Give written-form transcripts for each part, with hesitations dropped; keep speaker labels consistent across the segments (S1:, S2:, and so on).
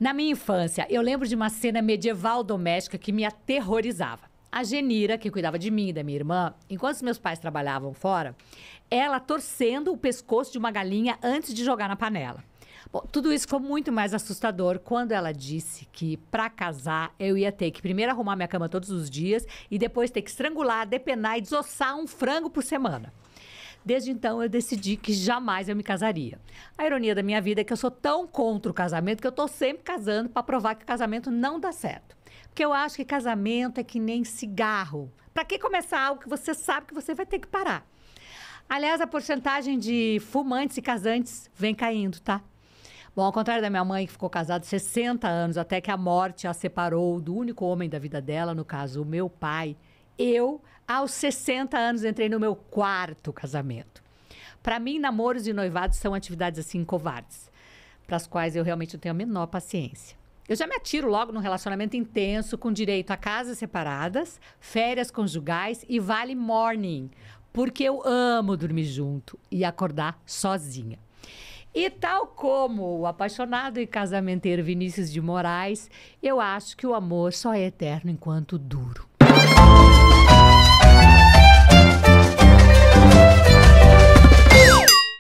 S1: Na minha infância, eu lembro de uma cena medieval doméstica que me aterrorizava. A Genira, que cuidava de mim e da minha irmã, enquanto os meus pais trabalhavam fora, ela torcendo o pescoço de uma galinha antes de jogar na panela. Bom, tudo isso ficou muito mais assustador quando ela disse que, para casar, eu ia ter que primeiro arrumar minha cama todos os dias e depois ter que estrangular, depenar e desossar um frango por semana. Desde então, eu decidi que jamais eu me casaria. A ironia da minha vida é que eu sou tão contra o casamento que eu tô sempre casando para provar que o casamento não dá certo. Porque eu acho que casamento é que nem cigarro. Para que começar algo que você sabe que você vai ter que parar? Aliás, a porcentagem de fumantes e casantes vem caindo, tá? Bom, ao contrário da minha mãe, que ficou casada 60 anos, até que a morte a separou do único homem da vida dela, no caso, o meu pai, eu, aos 60 anos, entrei no meu 4º casamento. Para mim, namoros e noivados são atividades assim covardes, para as quais eu realmente não tenho a menor paciência. Eu já me atiro logo num relacionamento intenso, com direito a casas separadas, férias conjugais e vale morning, porque eu amo dormir junto e acordar sozinha. E tal como o apaixonado e casamenteiro Vinícius de Moraes, eu acho que o amor só é eterno enquanto duro.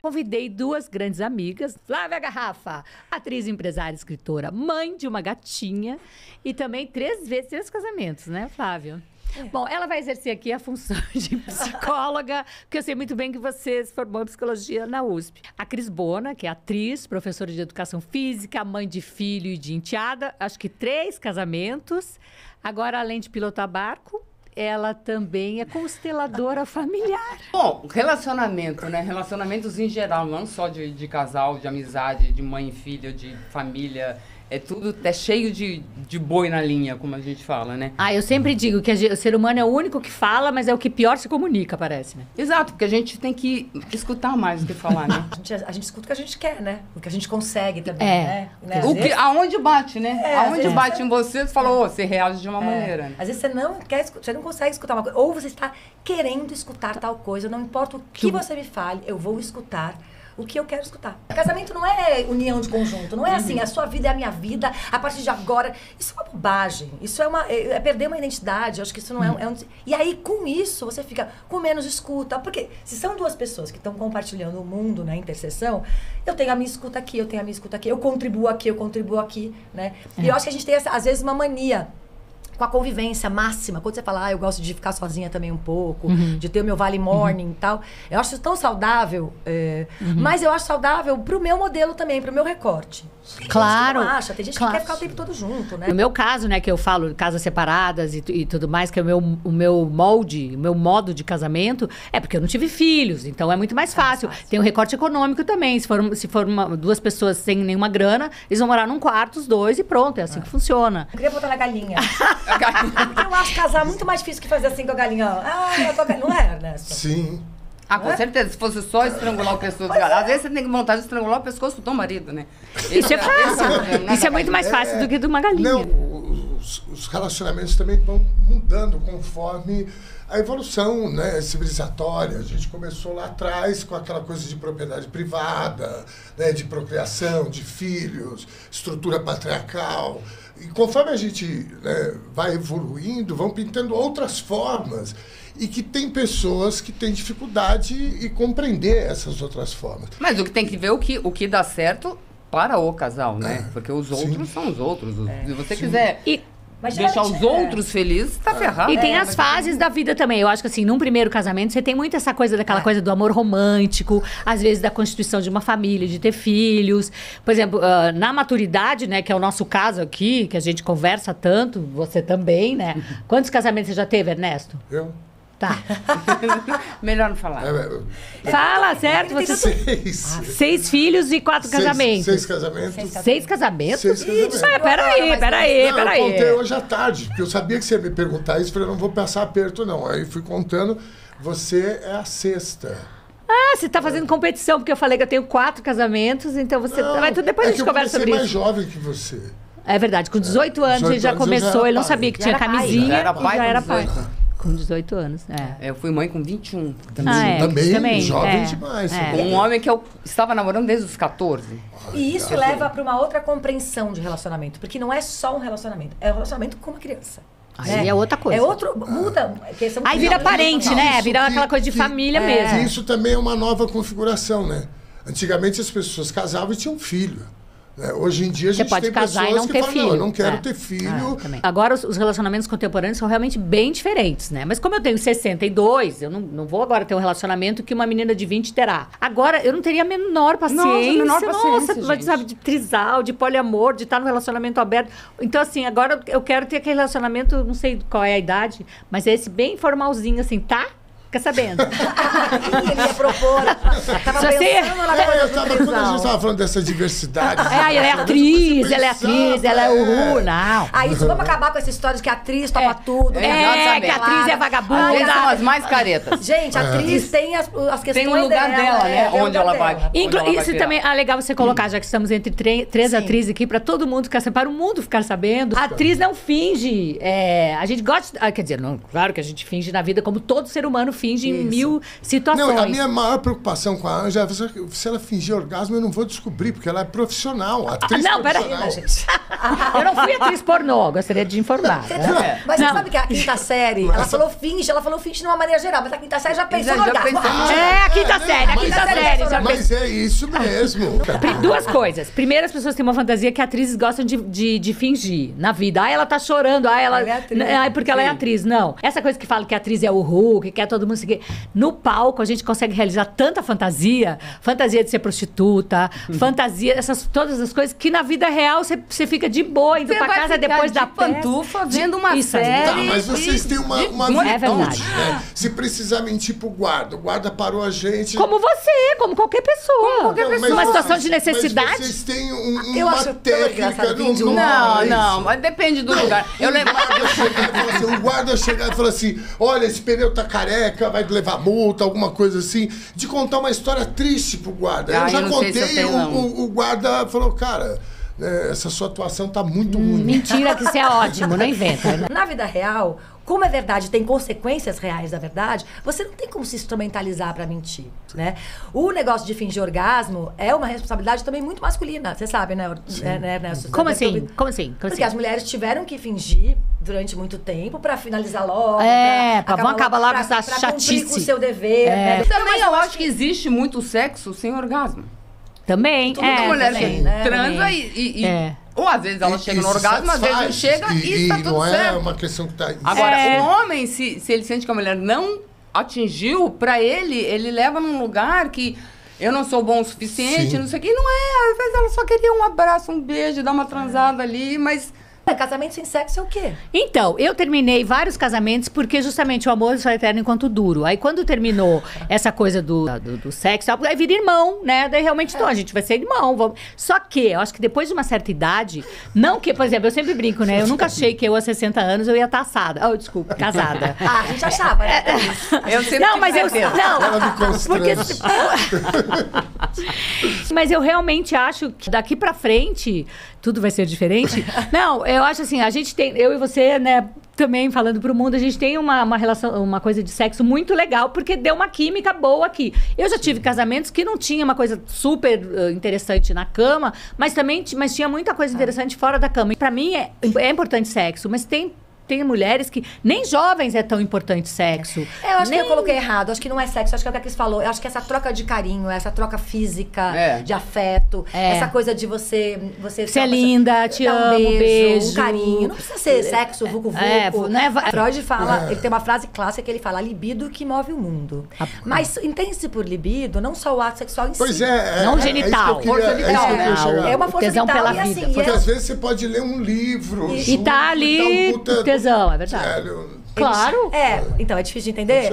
S1: Convidei 2 grandes amigas, Flávia Garrafa, atriz, empresária, escritora, mãe de uma gatinha e também 3 casamentos, né, Flávia? Bom, ela vai exercer aqui a função de psicóloga, porque eu sei muito bem que você se formou em psicologia na USP. A Cris Bona, que é atriz, professora de educação física, mãe de filho e de enteada, acho que 3 casamentos. Agora, além de pilotar barco, ela também é consteladora familiar.
S2: Bom, relacionamento, né? Relacionamentos em geral, não só de casal, de amizade, de mãe e filho, de família. É tudo, é cheio de boi na linha, como a gente fala, né?
S1: Ah, eu sempre digo que o ser humano é o único que fala, mas é o que pior se comunica, parece, né?
S2: Exato, porque a gente tem que escutar mais do que falar, né?
S3: A gente escuta o que a gente quer, né? O que a gente consegue também, né?
S2: Aonde bate, né? Aonde bate em você fala, você reage de uma maneira. Né?
S3: Às vezes você não quer você não consegue escutar uma coisa. Ou você está querendo escutar tal coisa, não importa o que você me fale, eu vou escutar o que eu quero escutar. Casamento não é união de conjunto, não é assim, a sua vida é a minha vida, a partir de agora. Isso é uma bobagem, isso é perder uma identidade, eu acho que isso não é, E aí, com isso, você fica com menos escuta, porque se são 2 pessoas que estão compartilhando o mundo na interseção, eu tenho a minha escuta aqui, eu tenho a minha escuta aqui, eu contribuo aqui, né? E eu acho que a gente tem, às vezes, uma mania com a convivência máxima, quando você fala, eu gosto de ficar sozinha também um pouco, de ter o meu vale morning e tal, eu acho isso tão saudável, mas eu acho saudável pro meu modelo também, pro meu recorte.
S1: Claro.
S3: Tem gente que quer ficar o tempo todo junto, né?
S1: No meu caso, né, que eu falo casas separadas e tudo mais, que é o meu molde, o meu modo de casamento, é porque eu não tive filhos, então é muito mais fácil. Tem um recorte econômico também, se for 2 pessoas sem nenhuma grana, eles vão morar num quarto, os 2, e pronto, é assim que funciona.
S3: Eu queria botar na galinha. Porque eu acho casar muito mais difícil que fazer assim com a galinha. Não é, Ernesto?
S4: Sim.
S2: Ah, com certeza. Se fosse só estrangular o pescoço do galinha. Às vezes você tem que vontade de estrangular o pescoço do teu marido, né?
S1: Isso é fácil. Isso é muito mais fácil do que de uma galinha.
S4: Não, os relacionamentos também vão mudando conforme a evolução, né, civilizatória. A gente começou lá atrás com aquela coisa de propriedade privada, né, de procriação, de filhos, estrutura patriarcal. E conforme a gente, né, vai evoluindo, vão pintando outras formas. E que tem pessoas que têm dificuldade em compreender essas outras formas.
S2: Mas o que tem que ver o que dá certo para o casal, né? Porque os outros são os outros. Se você quiser deixar os outros felizes, tá ferrado.
S1: E tem as fases da vida também. Eu acho que assim, num primeiro casamento, você tem muito essa coisa daquela coisa do amor romântico, às vezes da constituição de uma família, de ter filhos. Por exemplo, na maturidade, né, que é o nosso caso aqui, que a gente conversa tanto, você também, né? Quantos casamentos você já teve, Ernesto?
S4: Eu?
S1: Tá.
S2: Melhor não falar.
S1: Fala, certo? 6 filhos e 4 casamentos.
S4: 6 casamentos.
S1: 6 casamentos?
S4: 6 casamentos.
S1: Isso é, peraí.
S4: Eu contei hoje à tarde, porque eu sabia que você ia me perguntar isso, falei, eu não vou passar aperto, não. Aí fui contando, você é a 6ª.
S1: Ah, você tá fazendo competição, porque eu falei que eu tenho 4 casamentos, então você... Mas depois a gente conversa sobre isso.
S4: Eu comecei mais jovem que você.
S1: É verdade, com 18 anos ele já começou, ele não sabia que tinha camisinha
S2: já era pai.
S1: Já era pai. Com 18 anos,
S2: Eu fui mãe com 21.
S4: Também jovem demais.
S2: Com um homem que eu estava namorando desde os 14.
S3: E isso leva para uma outra compreensão de relacionamento. Porque não é só um relacionamento. É um relacionamento com uma criança.
S1: Aí é outra coisa.
S3: É outro... Muda.
S1: Aí vira parente, né? Vira aquela coisa de família mesmo.
S4: Isso também é uma nova configuração, né? Antigamente as pessoas casavam e tinham filho. Hoje em dia a gente tem pessoas que falam, não, eu não quero ter filho.
S1: Agora os relacionamentos contemporâneos são realmente bem diferentes, né? Mas como eu tenho 62, eu não vou agora ter um relacionamento que uma menina de 20 terá. Agora, eu não teria a menor paciência. Nossa, sabe, de trisal, de poliamor, de estar no relacionamento aberto. Então, assim, agora eu quero ter aquele relacionamento, não sei qual é a idade, mas é esse bem formalzinho, assim, tá? Fica sabendo.
S3: Ele ia propor. Tava
S1: Quando
S4: a gente estava falando dessa diversidade.
S1: Ela é atriz, ela é o não.
S3: Isso, vamos acabar com essa história de que a atriz topa tudo.
S1: Que a atriz é vagabunda.
S2: Eles são as mais caretas.
S3: Gente, a atriz tem as questões
S2: tem um lugar dela, né? Onde ela vai.
S1: Isso também é legal você colocar, já que estamos entre três atrizes aqui, para todo mundo ficar sabendo, para o mundo ficar sabendo. A atriz não finge. A gente gosta. Quer dizer, claro que a gente finge na vida como todo ser humano finge em 1000 situações.
S4: Não, a minha maior preocupação com a Anja é se ela fingir orgasmo, eu não vou descobrir, porque ela é profissional, atriz profissional.
S3: Gente.
S1: Eu não fui atriz pornô, gostaria de informar.
S3: Mas você sabe que a quinta série, ela falou finge de uma maneira geral, mas a quinta série já pensou no orgasmo.
S1: A quinta série.
S4: Mas é isso mesmo.
S1: Duas coisas. Primeiro, as pessoas têm uma fantasia que atrizes gostam de fingir na vida. Ela tá chorando, ela é atriz. Porque ela é atriz. Não. Essa coisa que fala que a atriz é o Hulk, que quer todo mundo seguir. No palco, a gente consegue realizar tanta fantasia de ser prostituta, fantasia, todas as coisas, que na vida real você fica de boa, indo pra casa depois da
S2: pantufa, vendo uma série.
S4: Tá, mas vocês têm uma
S1: é verdade.
S4: Né? Se precisar mentir pro guarda, o guarda parou a gente.
S1: Como você, como qualquer pessoa. Numa situação de necessidade.
S4: Mas vocês têm uma técnica.
S2: Não, mas depende do lugar. Eu lembro.
S4: O guarda chegar e falar assim: olha, esse pneu tá careca, vai levar multa, alguma coisa assim, de contar uma história triste pro guarda. Eu já contei, o guarda falou, cara, essa sua atuação tá muito ruim.
S1: Mentira, que isso é ótimo, não inventa. Né?
S3: Na vida real, como é verdade, tem consequências reais da verdade, você não tem como se instrumentalizar pra mentir, né? O negócio de fingir orgasmo é uma responsabilidade também muito masculina, você sabe, né?
S1: Como assim?
S3: Porque as mulheres tiveram que fingir durante muito tempo pra finalizar logo.
S1: Vamos acabar logo essa chatice.
S3: Pra cumprir com o seu dever. Né?
S2: Também eu acho que existe muito sexo sem orgasmo.
S1: Também.
S2: Toda mulher
S3: também, né?
S2: transa e ou às vezes ela chega no orgasmo, às vezes não chega e tá tudo certo.
S4: Não é uma questão que tá...
S2: Agora, o homem, se ele sente que a mulher não atingiu, pra ele leva num lugar que eu não sou bom o suficiente, não sei o que. Não é, às vezes ela só queria um abraço, um beijo, dar uma transada ali, mas...
S3: Casamento sem sexo é o quê?
S1: Então, eu terminei vários casamentos porque justamente o amor só é eterno enquanto duro. Aí quando terminou essa coisa do sexo, aí vira irmão, né? Daí realmente, então, a gente vai ser irmão. Vamos... Só que, eu acho que depois de uma certa idade, não que, por exemplo, eu sempre brinco, né? Eu nunca achei que eu, aos 60 anos, eu ia estar assada. Desculpa, casada.
S3: A gente achava, né?
S2: Eu sempre
S1: não, mas eu... Não,
S4: ela me
S1: porque... Mas eu realmente acho que daqui pra frente tudo vai ser diferente. Não, eu acho assim, a gente tem, eu e você, né, também falando pro mundo, a gente tem uma relação, uma coisa de sexo muito legal, porque deu uma química boa aqui. Eu já tive casamentos que não tinha uma coisa super interessante na cama, mas tinha muita coisa interessante fora da cama. E pra mim é importante sexo, mas tem mulheres que nem jovens é tão importante sexo.
S3: Eu acho que eu coloquei errado. Acho que não é sexo. Acho que é o que a Cris falou. Eu acho que essa troca de carinho, essa troca física, de afeto, essa coisa de você
S1: é linda, te amo, beijo.
S3: Um carinho. Não precisa ser sexo, vucu-vucu. Freud fala, ele tem uma frase clássica que ele fala, a libido que move o mundo. Mas entende-se por libido não só o ato sexual em si.
S4: Pois é.
S1: Não genital.
S3: Força vital. É uma força
S1: tesão
S3: vital.
S1: Pela vida.
S3: Assim,
S4: porque às vezes você pode ler um livro.
S1: E tá ali tesão, é verdade.
S4: Sério.
S1: Claro.
S3: Então é difícil de entender?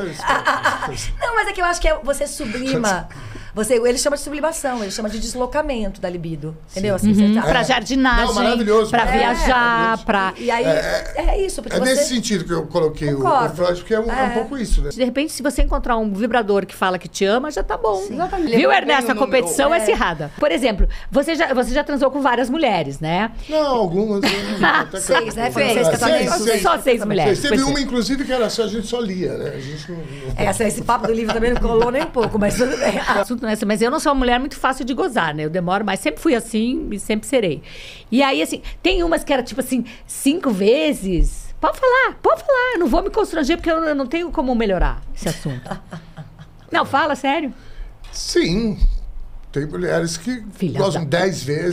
S3: Não, mas é que eu acho que você sublima Ele chama de sublimação, ele chama de deslocamento da libido. Entendeu? Assim, você tá...
S1: Pra jardinagem,
S4: Não, maravilhoso.
S1: pra viajar, pra...
S3: E aí, é isso. Porque
S4: nesse sentido que eu coloquei o Freud, porque é um pouco isso, né?
S1: De repente, se você encontrar um vibrador que fala que te ama, já tá bom.
S2: Exatamente.
S1: Viu, Ernesto? A competição é acirrada. Por exemplo, você já transou com várias mulheres, né?
S4: Não, algumas. Até
S3: 6, né? Foi 6 casamentos.
S1: Só 6 mulheres.
S4: Teve uma, inclusive, que era só, a gente só lia, né? A gente não...
S3: Esse papo do livro também não colou nem um pouco, mas tudo bem.
S1: Mas eu não sou uma mulher muito fácil de gozar, né? Eu demoro, mas sempre fui assim e sempre serei. E aí, assim, tem umas que era tipo assim, 5 vezes. Pode falar. Eu não vou me constranger porque eu não tenho como melhorar esse assunto. Não, fala, sério.
S4: Sim. Tem mulheres que gozam 10 vezes.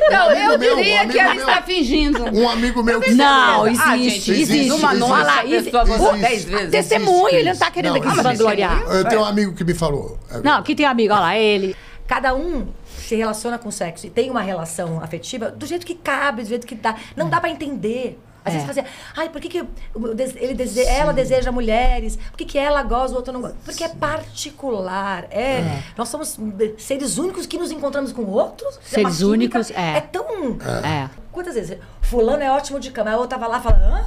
S2: Então, eu diria que ela está fingindo.
S4: Um amigo meu que
S1: Não,
S4: falou.
S1: existe.
S2: Uma noite a pessoa gozou 10 vezes.
S1: Testemunho, ele não tá querendo aqui se vangloriar.
S4: Eu tenho um amigo que me falou.
S1: Não, aqui tem um amigo, olha lá, ele.
S3: Cada um se relaciona com o sexo e tem uma relação afetiva do jeito que cabe, do jeito que dá. Não dá pra entender. Às vezes fazia, por que ela deseja mulheres? Por que ela goza, o outro não goza? Porque é particular. Nós somos seres únicos que nos encontramos com outros.
S1: Seres únicos,
S3: É tão... Quantas vezes? Fulano é ótimo de cama. Eu tava lá falando,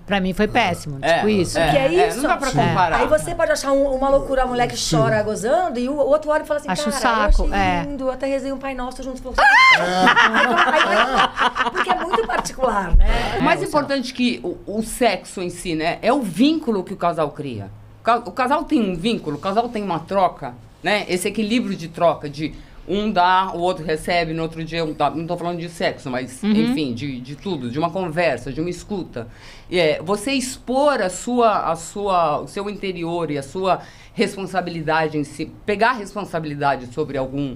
S1: pra mim foi péssimo. Tipo isso.
S3: O que é isso?
S2: Não dá pra comparar.
S3: Aí você pode achar uma loucura a mulher que chora gozando e o outro olha e fala assim,
S1: acho
S3: cara,
S1: saco.
S3: eu achei lindo, até rezei um Pai Nosso junto. Porque é muito particular, né?
S2: O mais importante que o sexo em si, né? É o vínculo que o casal cria. O casal tem um vínculo, o casal tem uma troca, né? Esse equilíbrio de troca, de um dá, o outro recebe, no outro dia um dá. Não estou falando de sexo, mas, enfim, de tudo, de uma conversa, de uma escuta. Você expor o seu interior e a sua responsabilidade em si, pegar a responsabilidade sobre algum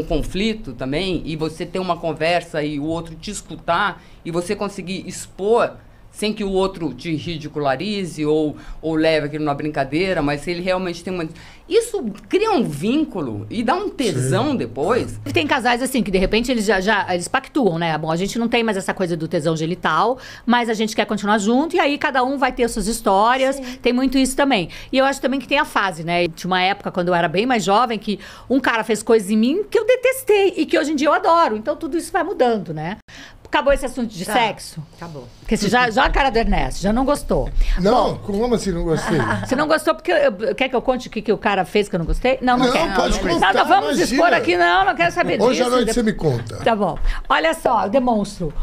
S2: conflito também, e você ter uma conversa e o outro te escutar, e você conseguir expor sem que o outro te ridicularize ou leve aquilo na brincadeira, mas se ele realmente tem uma... Isso cria um vínculo e dá um tesão depois.
S1: Tem casais assim que de repente eles eles pactuam, né? Bom, a gente não tem mais essa coisa do tesão genital, mas a gente quer continuar junto e aí cada um vai ter suas histórias. Sim. Tem muito isso também. E eu acho também que tem a fase, né? Tinha uma época quando eu era bem mais jovem que um cara fez coisas em mim que eu detestei e que hoje em dia eu adoro. Então tudo isso vai mudando, né? Acabou esse assunto de sexo?
S3: Acabou.
S1: Porque você já a cara do Ernesto, já não gostou.
S4: Não, bom, como assim não gostei?
S1: Você não gostou porque... Quer que eu conte o que o cara fez que eu não gostei? Não quero.
S4: Pode contar,
S1: não vamos expor aqui, não quero saber disso.
S4: Hoje à noite você me conta.
S1: Tá bom. Olha só, eu demonstro.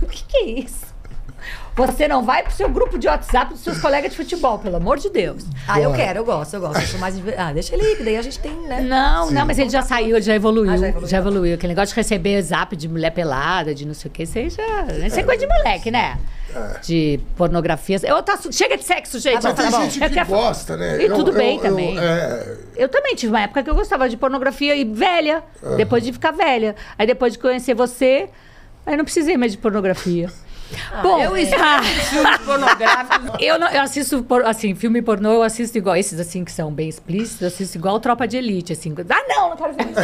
S1: O que é isso? Você não vai pro seu grupo de WhatsApp dos seus colegas de futebol, pelo amor de Deus.
S3: Eu quero, eu gosto. Eu sou mais... deixa ele ir, que daí a gente tem, né?
S1: Não, mas ele já saiu, ele já evoluiu. Já evoluiu. Aquele negócio de receber zap de mulher pelada, de não sei o que, isso é coisa de moleque, né? De pornografia. Chega de sexo, gente.
S4: Mas tem gente que gosta, né?
S1: E tudo bem também. Eu também tive uma época que eu gostava de pornografia e velha. Depois de ficar velha. Aí depois de conhecer você, aí não precisei mais de pornografia. Bom,
S2: eu filmes pornográficos.
S1: Eu assisto, assim, filme pornô, eu assisto igual esses, assim, que são bem explícitos, eu assisto igual Tropa de Elite, assim. Não quero ver isso.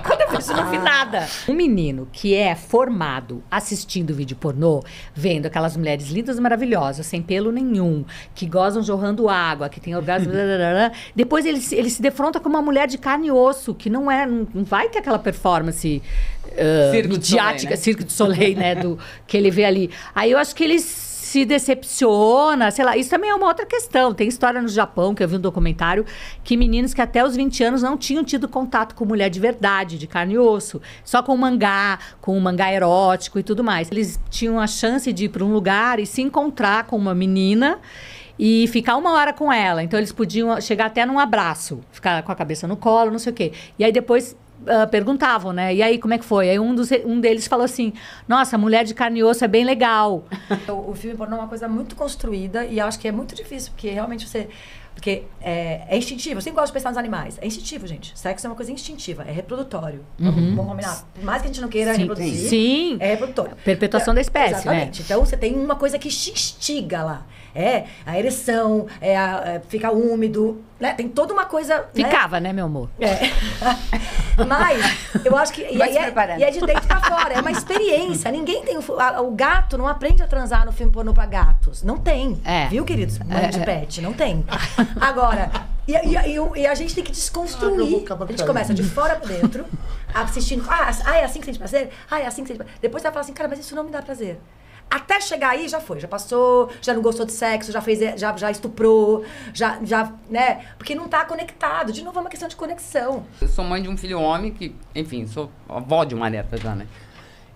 S1: Quando eu fiz isso, não vi nada. Um menino que é formado assistindo vídeo pornô, vendo aquelas mulheres lindas e maravilhosas, sem pelo nenhum, que gozam jorrando água, que tem orgasmo, depois ele se defronta com uma mulher de carne e osso, que não vai ter aquela performance midiática, Cirque du Soleil, né, que ele vê ali. Aí eu acho que ele se decepciona, sei lá. Isso também é uma outra questão. Tem história no Japão, que eu vi um documentário, que meninos que até os 20 anos não tinham tido contato com mulher de verdade, de carne e osso. Só com um mangá erótico e tudo mais. Eles tinham a chance de ir para um lugar e se encontrar com uma menina e ficar 1 hora com ela. Então eles podiam chegar até num abraço, ficar com a cabeça no colo, não sei o quê. E aí depois... perguntavam, né? E aí, como é que foi? Aí um deles falou assim, nossa, mulher de carne e osso é bem legal.
S3: O filme pornô é uma coisa muito construída e eu acho que é muito difícil, porque realmente porque é instintivo. Eu sempre gosto de pensar nos animais. É instintivo, gente. Sexo é uma coisa instintiva. É reprodutório. Vamos combinar. Por mais que a gente não queira reproduzir,
S1: sim.
S3: É reprodutório.
S1: Perpetuação da espécie,
S3: exatamente.
S1: Né?
S3: Então, você tem uma coisa que te instiga lá. A ereção, ficar úmido, né? Tem toda uma coisa...
S1: Ficava, né, meu amor?
S3: Mas, eu acho que... E é de dentro pra fora. É uma experiência. Ninguém tem... O gato não aprende a transar no filme pornô pra gatos. Não tem. Viu, queridos? Mãe de pet. Não tem. Agora, E a gente tem que desconstruir. A gente começa de fora pra dentro, assistindo. É assim que sente prazer? É assim que sente prazer. Depois você vai falar assim, cara, mas isso não me dá prazer. Até chegar aí, já foi, já passou, já não gostou de sexo, já estuprou, né? Porque não tá conectado. De novo, é uma questão de conexão.
S2: Eu sou mãe de um filho homem que, enfim, sou avó de uma neta já, né?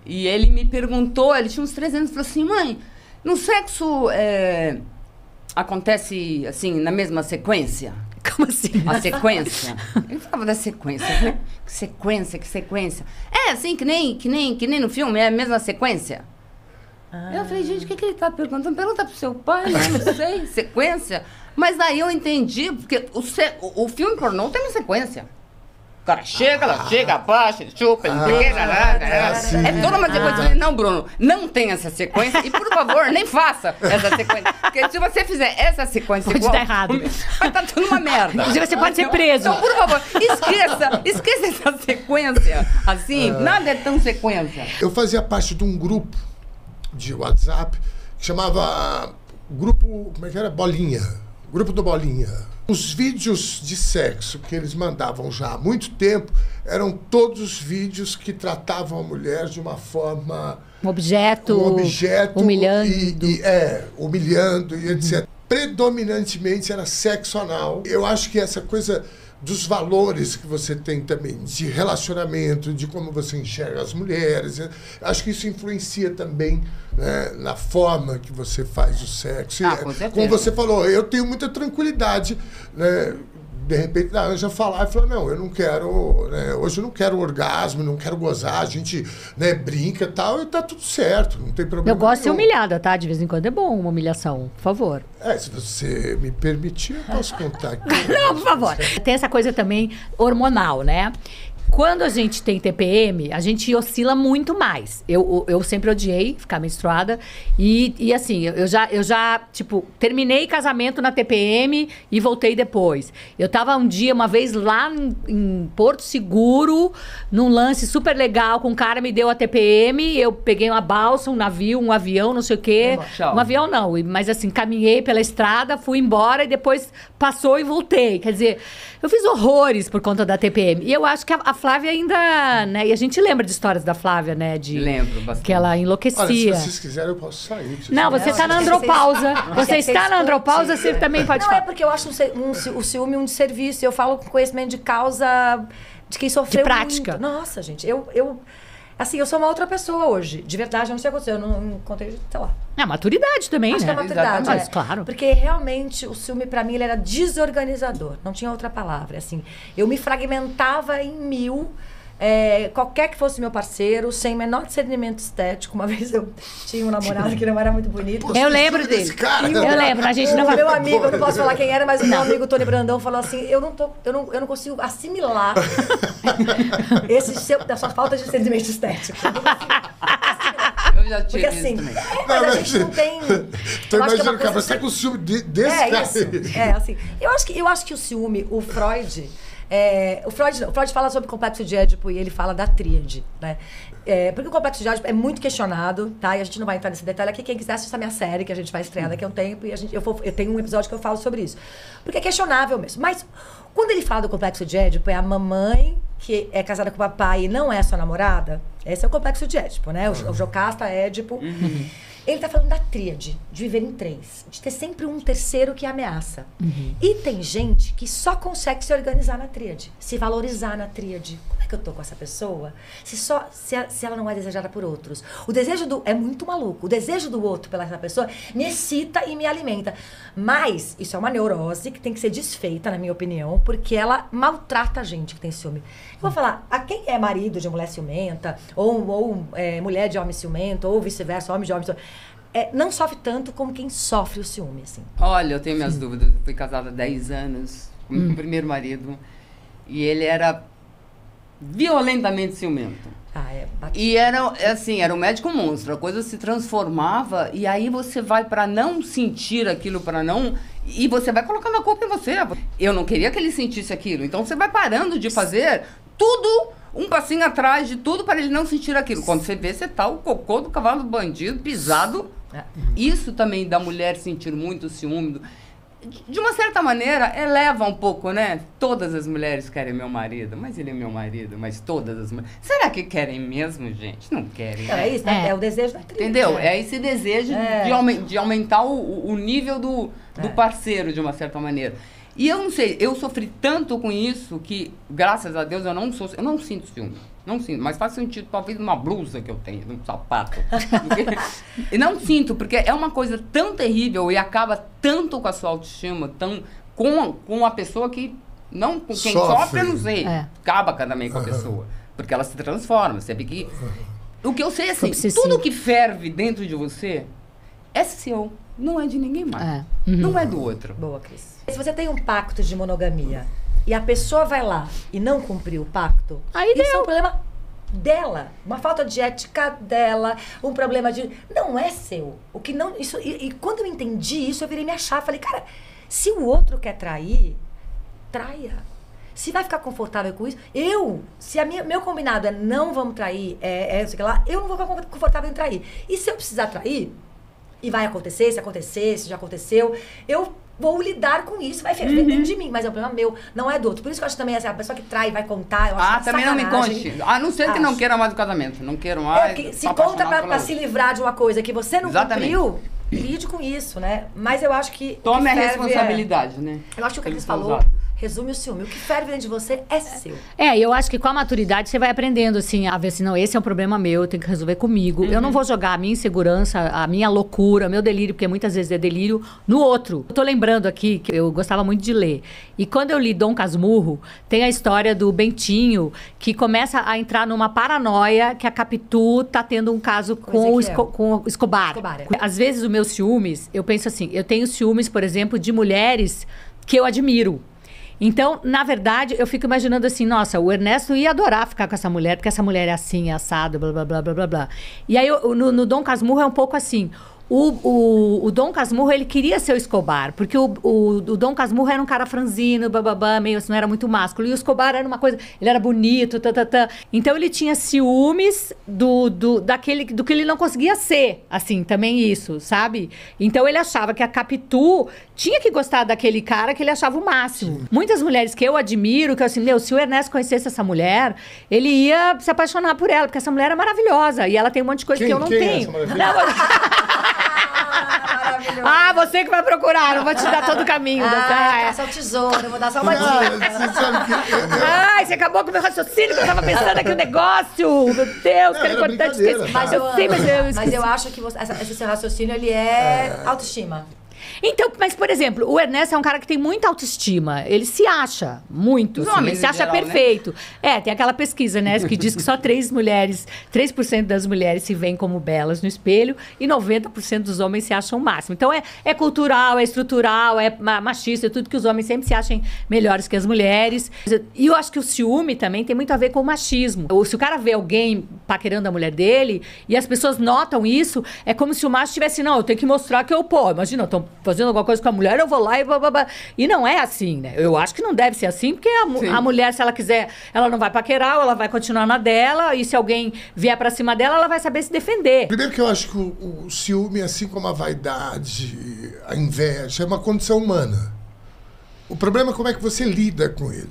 S2: E ele me perguntou, ele tinha uns 3 anos, falou assim, mãe, no sexo acontece, assim, na mesma sequência?
S1: Como assim?
S2: A sequência? Ele falava da sequência, né? Que sequência? É assim, que nem no filme, é a mesma sequência? Eu falei, gente, o que ele tá perguntando? Pergunta pro seu pai, né? Não sei, sequência. Mas daí eu entendi, porque o filme pornô tem uma sequência. O cara chega, ela chega, abaixa, ele chupa, ele beija, é toda uma sequência. Não, Bruno, não tem essa sequência e, por favor, nem faça essa sequência. Porque se você fizer essa sequência
S1: pode dar errado.
S2: Vai estar tudo uma merda.
S1: Você pode ser preso.
S2: Então, por favor, esqueça essa sequência. Assim, nada é tão sequência.
S4: Eu fazia parte de um grupo de WhatsApp que chamava Grupo, como é que era? Bolinha. Grupo do Bolinha. Os vídeos de sexo que eles mandavam já há muito tempo eram todos os vídeos que tratavam a mulher de uma forma...
S1: Um objeto humilhando.
S4: Humilhando e etc. Predominantemente era sexo anal. Eu acho que essa coisa dos valores que você tem também, de relacionamento, de como você enxerga as mulheres. Acho que isso influencia também, né, na forma que você faz o sexo.
S2: Com certeza.
S4: Como você falou, eu tenho muita tranquilidade, né? De repente, a Anja falar e falar, não, eu não quero, né, hoje eu não quero orgasmo, não quero gozar, a gente, né, brinca e tá tudo certo, não tem problema.
S1: Eu gosto de ser
S4: nenhum.
S1: humilhada, tá? De vez em quando é bom uma humilhação, por favor.
S4: Se você me permitir, eu posso contar aqui.
S1: Não, por favor. Tem essa coisa também hormonal, né? Quando a gente tem TPM, a gente oscila muito mais. Eu sempre odiei ficar menstruada. E assim, eu já, tipo, terminei casamento na TPM e voltei depois. Eu tava uma vez lá em Porto Seguro, num lance super legal, com um cara me deu a TPM, eu peguei uma balsa, um navio, um avião, não sei o quê. Um avião não, mas assim, caminhei pela estrada, fui embora e depois passou e voltei. Quer dizer, eu fiz horrores por conta da TPM. E eu acho que a Flávia ainda, né? E a gente lembra de histórias da Flávia, né?
S2: Lembro bastante.
S1: Que ela enlouquecia.
S4: Olha, se vocês quiserem, eu posso sair.
S1: Não, você está na andropausa. Você está na andropausa, você também pode falar.
S3: Não, é porque eu acho o ciúme um desserviço. Eu falo com conhecimento de causa de quem sofreu
S1: de prática.
S3: muito. Nossa, gente, assim, eu sou uma outra pessoa hoje. De verdade, eu não sei o que aconteceu. Eu não contei, sei lá.
S1: É maturidade também,
S3: Acho
S1: né?
S3: que é maturidade,
S1: Mas, claro.
S3: Porque realmente o ciúme pra mim ele era desorganizador. Não tinha outra palavra. Assim, eu me fragmentava em 1000. Qualquer que fosse meu parceiro, sem menor discernimento estético. Uma vez eu tinha um namorado que não era muito bonito.
S1: Eu lembro dele. Eu lembro, a gente não vai...
S3: Meu amigo, eu não posso falar quem era, mas o meu amigo Tony Brandão falou assim, eu não consigo assimilar da sua falta de discernimento estético.
S2: Eu já tive
S3: porque assim,
S2: também.
S3: Mas a gente não tem...
S4: Tô imaginando, cara, você tá com ciúme desse cara.
S3: Isso. Assim, eu acho que o ciúme, o Freud... O Freud fala sobre o complexo de Édipo e ele fala da tríade, né? Porque o complexo de Édipo é muito questionado, tá? E a gente não vai entrar nesse detalhe aqui. Quem quiser assistir a minha série, que a gente vai estrear daqui a um tempo, e eu tenho um episódio que eu falo sobre isso. Porque é questionável mesmo. Mas quando ele fala do complexo de Édipo, é a mamãe que é casada com o papai e não é sua namorada. Esse é o complexo de Édipo, né? O Jocasta, Édipo.
S2: Uhum.
S3: Ele tá falando da tríade, de viver em 3. De ter sempre um terceiro que ameaça. Uhum. E tem gente que só consegue se organizar na tríade, se valorizar na tríade. Como é que eu tô com essa pessoa? Se ela não é desejada por outros. O desejo é muito maluco. O desejo do outro pela essa pessoa me excita e me alimenta. Mas isso é uma neurose que tem que ser desfeita, na minha opinião, porque ela maltrata a gente que tem ciúme. Eu vou falar, a quem é marido de mulher ciumenta, ou mulher de homem ciumento, ou vice-versa, homem de homem ciumento, não sofre tanto como quem sofre o ciúme, assim.
S2: Olha, eu tenho minhas dúvidas. Eu fui casada há 10 anos com o meu primeiro marido. E ele era violentamente ciumento. E era um médico monstro. A coisa se transformava e aí você vai para não sentir aquilo, e você vai colocando a culpa em você. Eu não queria que ele sentisse aquilo. Então você vai parando de fazer tudo, um passinho atrás de tudo para ele não sentir aquilo. Quando você vê, você tá o cocô do cavalo bandido pisado. Isso também da mulher sentir muito ciúme. de uma certa maneira, eleva um pouco, né? Todas as mulheres querem meu marido, mas ele é meu marido, mas todas as mulheres... Será que querem mesmo, gente? Não querem.
S3: É isso, né? É o desejo da atriz.
S2: Entendeu? É esse desejo de aumentar o nível do parceiro, de uma certa maneira. E eu não sei, eu sofri tanto com isso que, graças a Deus, eu não sinto ciúme. Não sinto, mas faz sentido talvez numa blusa que eu tenho, num sapato. E não sinto, porque é uma coisa tão terrível e acaba tanto com a sua autoestima, com a pessoa que não, com quem sofre, eu não sei. Acaba também com a pessoa. Porque ela se transforma, sabe que... O que eu sei é assim, tudo que ferve dentro de você é seu, não é de ninguém mais. Não é do outro.
S3: Boa, Cris. Se você tem um pacto de monogamia e a pessoa vai lá e não cumpriu o pacto,
S1: aí
S3: isso é um problema dela, uma falta de ética dela, um problema de... Não é seu. O que não... Isso, e quando eu entendi isso, eu virei minha chave. Falei, cara, se o outro quer trair, traia. Se vai ficar confortável com isso, se meu combinado é não vamos trair, sei lá, eu não vou ficar confortável em trair. E se eu precisar trair, e vai acontecer, se acontecer, se já aconteceu, eu vou lidar com isso, vai ferver dentro de mim, mas é um problema meu, não é do outro. Por isso que eu acho também, assim, a pessoa que trai vai contar, eu acho
S2: também não me conte. A não ser que não queira mais o casamento, não quero mais.
S3: Se conta pra se livrar de uma coisa que você não cumpriu, lide com isso, né? Mas eu acho que...
S2: Tome a responsabilidade, né?
S3: Eu acho que o que eles falou... Resume o ciúme. O que ferve dentro de você é seu.
S1: Eu acho que com a maturidade você vai aprendendo, assim, a ver se não, esse é um problema meu, eu tenho que resolver comigo. Eu não vou jogar a minha insegurança, a minha loucura, meu delírio, porque muitas vezes é delírio, no outro. Eu tô lembrando aqui que eu gostava muito de ler. E quando eu li Dom Casmurro, tem a história do Bentinho, que começa a entrar numa paranoia que a Capitu tá tendo um caso com o Escobar. Às vezes, os meus ciúmes, eu penso assim, eu tenho ciúmes, por exemplo, de mulheres que eu admiro. Então, na verdade, eu fico imaginando assim, nossa, o Ernesto ia adorar ficar com essa mulher, porque essa mulher é assim, é assado, blá, blá, blá, blá, blá, blá. E aí, no Dom Casmurro é um pouco assim... O Dom Casmurro, ele queria ser o Escobar, porque o Dom Casmurro era um cara franzino, bababá, meio assim, não era muito másculo. E o Escobar era uma coisa, ele era bonito, Então ele tinha ciúmes do que ele não conseguia ser, assim, também isso, sabe? Então ele achava que a Capitu tinha que gostar daquele cara que ele achava o máximo. Sim. Muitas mulheres que eu admiro, que eu assim, se o Ernesto conhecesse essa mulher, ele ia se apaixonar por ela, porque essa mulher é maravilhosa. E ela tem um monte de coisa que eu não tenho. Você que vai procurar, não vou te dar todo o caminho.
S3: Só o tesouro, eu vou dar só uma dica.
S1: Você acabou com o meu raciocínio, que eu tava pensando aqui o negócio. Meu Deus, que é importante ter.
S3: Mas eu acho que esse seu raciocínio, ele é autoestima.
S1: Então, mas, por exemplo, o Ernesto é um cara que tem muita autoestima. Ele se acha muito, assim, ele se acha perfeito. Né? Tem aquela pesquisa, né, que diz que só 3% das mulheres se veem como belas no espelho e 90% dos homens se acham o máximo. Então, é cultural, é estrutural, é machista, é tudo que os homens sempre se achem melhores que as mulheres. E eu acho que o ciúme também tem muito a ver com o machismo. Se o cara vê alguém paquerando a mulher dele e as pessoas notam isso, é como se o macho tivesse, não, eu tenho que mostrar que imagina, eu tô fazendo alguma coisa com a mulher, eu vou lá e blá. E não é assim, né? Eu acho que não deve ser assim, porque a mulher, se ela quiser, ela não vai paquerar, ela vai continuar na dela, e se alguém vier pra cima dela, ela vai saber se defender.
S4: Primeiro que eu acho que o ciúme, assim como a vaidade, a inveja, é uma condição humana. O problema é como é que você lida com ele,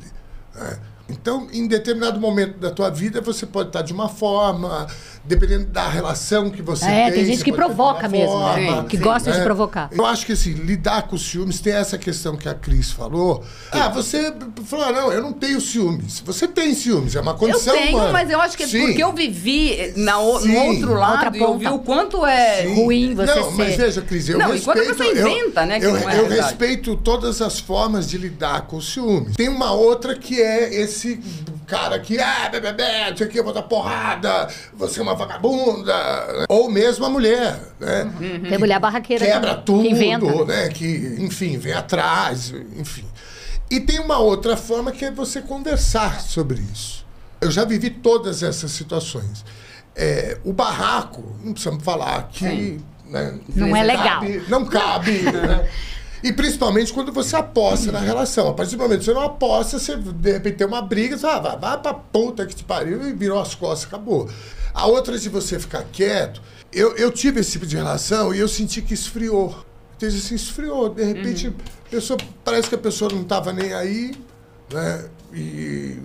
S4: né? Então, em determinado momento da tua vida, você pode estar de uma forma, dependendo da relação que você tem.
S1: Tem gente que provoca mesmo, né? Que gosta de provocar.
S4: Eu acho que, assim, lidar com os ciúmes, tem essa questão que a Cris falou. Você falou, não, eu não tenho ciúmes. Você tem ciúmes, é uma condição humana. Eu tenho,
S2: mas eu acho que é porque eu vivi no outro lado e eu vi o quanto é ruim você ser.
S4: Mas veja, Cris, eu respeito...
S2: Quando a pessoa inventa, né, que não é
S4: eu respeito todas as formas de lidar com os ciúmes. Tem uma outra que é esse cara que, isso aqui eu vou dar porrada, você é uma vagabunda, ou mesmo a mulher, né?
S1: Tem mulher barraqueira
S4: quebra tudo,
S1: que inventa,
S4: né? Que, enfim, vem atrás, enfim. E tem uma outra forma que é você conversar sobre isso. Eu já vivi todas essas situações. O barraco, não precisamos falar que... Né,
S1: não é legal.
S4: Não cabe, né? E principalmente quando você aposta na relação. A partir do momento que você não aposta, você de repente tem uma briga, você vai pra puta que te pariu e virou as costas, acabou. A outra de você ficar quieto. Eu tive esse tipo de relação e eu senti que esfriou. se esfriou. De repente, parece que a pessoa não estava nem aí, né? E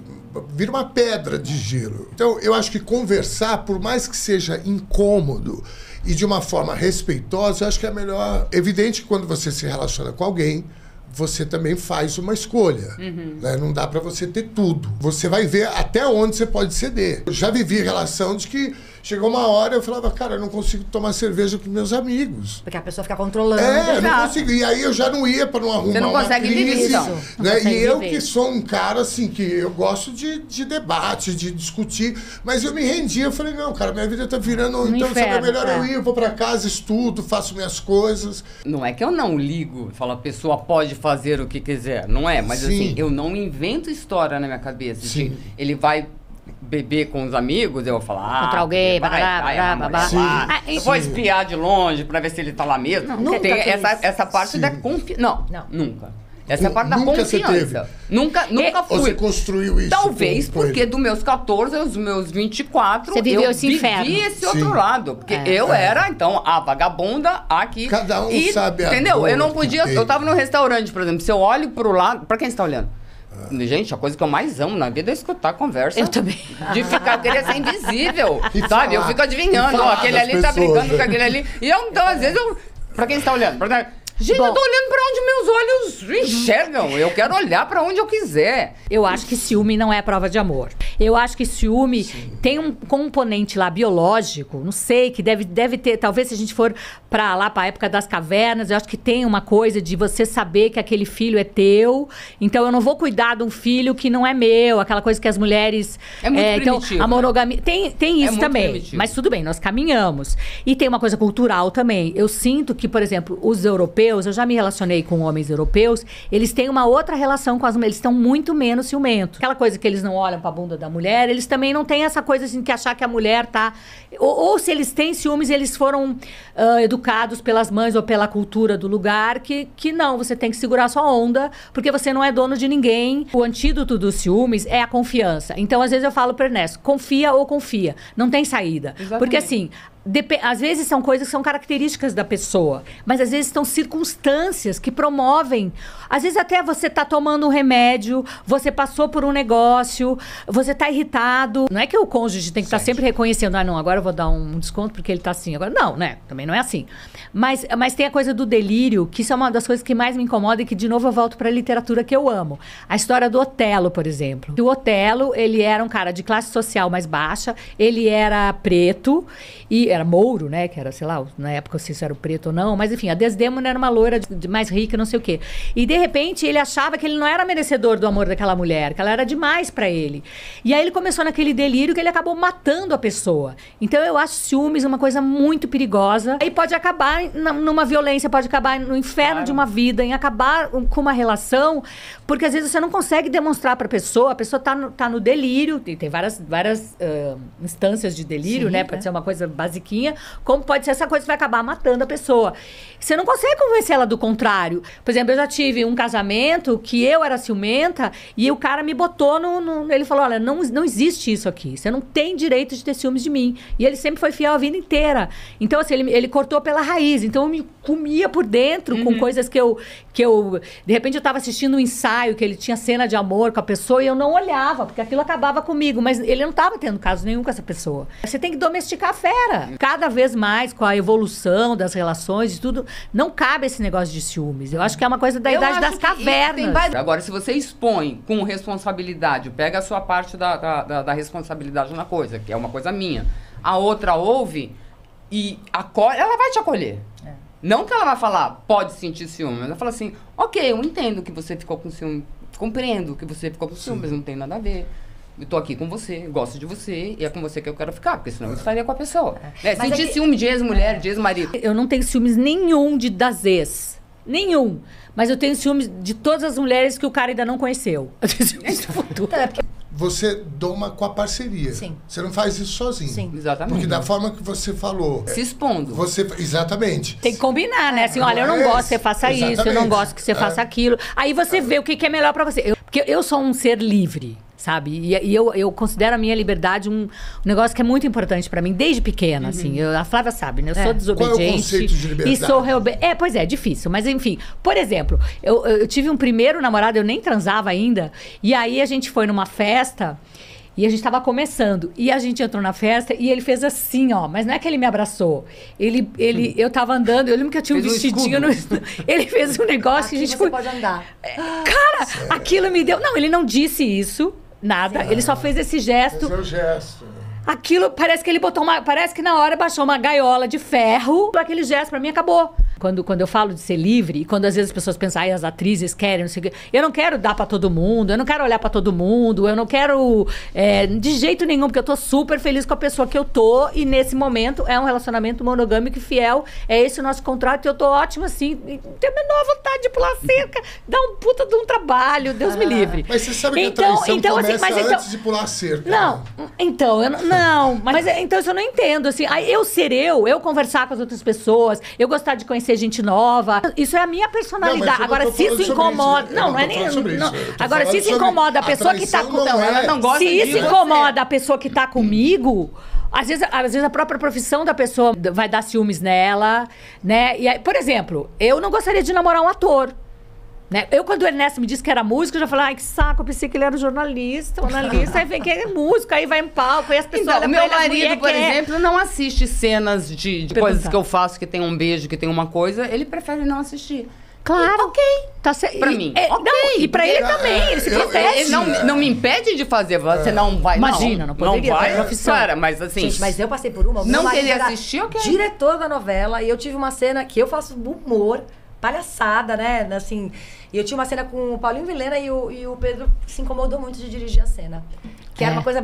S4: vira uma pedra de gelo. Então, eu acho que conversar, por mais que seja incômodo e de uma forma respeitosa, eu acho que é melhor. Evidente que quando você se relaciona com alguém, você também faz uma escolha. Né? Não dá para você ter tudo. Você vai ver até onde você pode ceder. Eu já vivi relação de que chegou uma hora eu falava, cara, eu não consigo tomar cerveja com meus amigos.
S3: Porque a pessoa fica controlando.
S4: Eu não consigo. E aí eu já não ia para não arrumar
S2: Você não consegue
S4: uma crise.
S2: viver, então.
S4: Né? E eu
S1: viver.
S4: que sou um cara, assim, que eu gosto de debate, de discutir, mas eu me rendia. Eu falei, não, cara, minha vida tá virando... Então, sabe, é melhor eu ir, eu vou para casa, estudo, faço minhas coisas.
S2: Não é que eu não ligo, falo, a pessoa pode fazer o que quiser, não é? Mas
S4: Sim.
S2: assim, eu não invento história na minha cabeça.
S4: Sim.
S2: De, ele vai beber com os amigos, eu vou falar...
S1: Contra alguém,
S2: vai a mulher lá.
S4: Sim.
S2: Eu vou espiar de longe pra ver se ele tá lá mesmo.
S3: Não, nunca
S2: tem
S3: fez.
S2: essa parte
S4: Sim.
S2: da confiança. Não, nunca. Essa é a parte da
S4: Nunca você
S2: confiança.
S4: teve?
S2: Nunca
S4: Ou você
S2: fui.
S4: construiu isso?
S2: Talvez
S4: com
S2: porque
S4: ele?
S2: dos meus 14 aos meus 24,
S1: Você viveu
S2: eu
S1: esse inferno.
S2: vivi esse
S4: Sim.
S2: outro lado. Porque eu era, então, a vagabunda aqui.
S4: Cada um sabe a
S2: entendeu?
S4: dor
S2: Eu não
S4: que
S2: podia...
S4: tem.
S2: Eu tava num restaurante, por exemplo, se eu olho pro lado... Pra quem você tá olhando? Gente, a coisa que eu mais amo na vida é escutar a conversa.
S1: Eu também.
S2: De ficar, querer ser invisível.
S4: E
S2: sabe?
S4: falar.
S2: Eu fico adivinhando.
S4: E falar
S2: Ó, aquele
S4: das
S2: ali tá
S4: pessoas,
S2: brigando
S4: né?
S2: com aquele ali. E eu, então, às vezes, eu... Pra quem você tá olhando? Gente,
S1: Bom.
S2: eu tô olhando pra onde meus olhos enxergam. Eu quero olhar pra onde eu quiser.
S1: Eu acho que ciúme não é prova de amor. Eu acho que ciúme tem um componente lá biológico, não sei, que deve ter, talvez se a gente for pra época das cavernas, eu acho que tem uma coisa de você saber que aquele filho é teu, então eu não vou cuidar de um filho que não é meu, aquela coisa que as mulheres...
S2: É muito
S1: então,
S2: primitivo,
S1: a monogamia... Tem isso
S2: muito
S1: também,
S2: primitivo.
S1: mas tudo bem, nós caminhamos. E tem uma coisa cultural também. Eu sinto que, por exemplo, os europeus, eu já me relacionei com homens europeus, eles têm uma outra relação com as mulheres, eles estão muito menos ciumentos. Aquela coisa que eles não olham pra bunda da mulher, eles também não têm essa coisa assim, que achar que a mulher tá... Ou se eles têm ciúmes, eles foram educados pelas mães ou pela cultura do lugar, que não, você tem que segurar sua onda, porque você não é dono de ninguém. O antídoto dos ciúmes é a confiança. Então, às vezes eu falo pro Ernesto, confia ou confia. Não tem saída.
S2: Exatamente.
S1: Porque assim... às vezes são coisas que são características da pessoa, mas às vezes são circunstâncias que promovem. Às vezes até você tá tomando um remédio, você passou por um negócio, você tá irritado. Não é que o cônjuge tem que estar sempre reconhecendo, não, agora eu vou dar um desconto porque ele tá assim. Agora, não, né? Também não é assim. Mas tem a coisa do delírio, que isso é uma das coisas que mais me incomoda e que, de novo, eu volto pra literatura que eu amo. A história do Otelo, por exemplo. O Otelo, ele era um cara de classe social mais baixa, ele era preto e era mouro, né? Que era, sei lá, na época se isso era o preto ou não. Mas, enfim, a Desdémona era uma loira mais rica, não sei o quê. E, de repente, ele achava que ele não era merecedor do amor daquela mulher, que ela era demais pra ele. E aí ele começou naquele delírio que ele acabou matando a pessoa. Então, eu acho ciúmes uma coisa muito perigosa. Aí pode acabar numa violência, pode acabar no inferno de uma vida, em acabar com uma relação, porque às vezes você não consegue demonstrar pra pessoa, a pessoa tá no delírio, e tem várias instâncias de delírio, né? Pode ser uma coisa basiquinha, como pode ser essa coisa que vai acabar matando a pessoa. Você não consegue convencer ela do contrário. Por exemplo, eu já tive um casamento que eu era ciumenta e o cara me botou ele falou, olha, não existe isso aqui. Você não tem direito de ter ciúmes de mim. E ele sempre foi fiel a vida inteira. Então, assim, ele cortou pela raiz. Então, eu me comia por dentro com coisas que eu... De repente, eu estava assistindo um ensaio que ele tinha cena de amor com a pessoa e eu não olhava, porque aquilo acabava comigo. Mas ele não estava tendo caso nenhum com essa pessoa. Você tem que domesticar a fera. Cada vez mais, com a evolução das relações e tudo, não cabe esse negócio de ciúmes. Eu acho que é uma coisa da idade das cavernas.
S2: Agora, se você expõe com responsabilidade, pega a sua parte da responsabilidade na coisa, que é uma coisa minha, a outra ouve e acolhe, ela vai te acolher. Não que ela vai falar, pode sentir ciúme, mas ela fala assim, ok, eu entendo que você ficou com ciúme, compreendo que você ficou com ciúme, mas não tem nada a ver. Eu tô aqui com você, gosto de você, e é com você que eu quero ficar, porque senão eu estaria com a pessoa. Sentir ciúme de ex-mulher, de ex-marido.
S1: Eu não tenho ciúmes nenhum das ex. Nenhum. Mas eu tenho ciúmes de todas as mulheres que o cara ainda não conheceu.
S4: Você doma com a parceria.
S3: Sim.
S4: Você não faz isso sozinho.
S3: Sim.
S2: Exatamente.
S4: Porque da forma que você falou...
S2: Se expondo.
S4: Exatamente.
S1: Tem que combinar, né? Assim, olha, eu não gosto que você faça isso, eu não gosto que você faça aquilo. Aí você vê o que é melhor pra você. Porque eu sou um ser livre. sabe? E eu considero a minha liberdade um negócio que é muito importante pra mim, desde pequena, assim. A Flávia sabe, né? Eu sou desobediente.
S4: Qual é o conceito de liberdade?
S1: E sou pois é, difícil. Mas, enfim, por exemplo, eu tive um primeiro namorado, eu nem transava ainda, e aí a gente foi numa festa... E a gente tava começando. E a gente entrou na festa e ele fez assim, ó. Mas não é que ele me abraçou. Eu tava andando, eu lembro que eu tinha um vestidinho. Ele fez um negócio que a gente
S3: você pode andar.
S1: Cara, aquilo me deu... Não, ele não disse isso, nada. Ele só fez esse gesto.
S4: Esse é o gesto.
S1: Aquilo, parece que ele botou parece que na hora baixou uma gaiola de ferro. Aquele gesto, pra mim, acabou. Quando eu falo de ser livre, e quando às vezes as pessoas pensam, as atrizes querem, não sei o quê. Eu não quero dar pra todo mundo, eu não quero olhar pra todo mundo, eu não quero... de jeito nenhum, porque eu tô super feliz com a pessoa que eu tô. E nesse momento, é um relacionamento monogâmico e fiel. É esse o nosso contrato e eu tô ótima, assim. E não tenho a menor vontade de pular cerca. Dá um puta de um trabalho, Deus me livre.
S4: Mas você sabe que a traição começa antes de pular cerca.
S1: Não, então, eu não... Mas então isso eu não entendo, assim. Aí eu ser eu conversar com as outras pessoas, eu gostar de conhecer gente nova. Isso é a minha personalidade. Agora, se isso incomoda... Não é nem... Agora, se isso incomoda a pessoa que tá com...
S2: Ela não gosta
S1: se isso incomoda a pessoa que tá comigo... Às vezes a própria profissão da pessoa vai dar ciúmes nela, né? E aí, por exemplo, eu não gostaria de namorar um ator. Né? Quando o Ernesto me disse que era músico, eu já falei, ai, que saco, eu pensei que ele era jornalista, aí vem que é músico, aí vai em palco, aí as pessoas...
S2: Então, meu marido, por exemplo, não assiste cenas de coisas que eu faço, que tem um beijo, que tem uma coisa, ele prefere não assistir.
S1: Claro.
S2: Ok.
S1: Tá certo.
S2: Pra mim.
S1: Okay, não, e pra ele também, ele se protege.
S2: Ele não me impede de fazer, você não vai,
S1: imagina, não poderia.
S2: Não vai,
S1: profissão.
S2: Cara, mas assim...
S3: Gente, mas eu passei por uma...
S2: Não queria assistir, ok.
S3: Diretor da novela, e eu tive uma cena que eu faço humor, palhaçada, né? Assim, e eu tinha uma cena com o Paulinho Vilhena e o Pedro se incomodou muito de dirigir a cena. Que era uma coisa...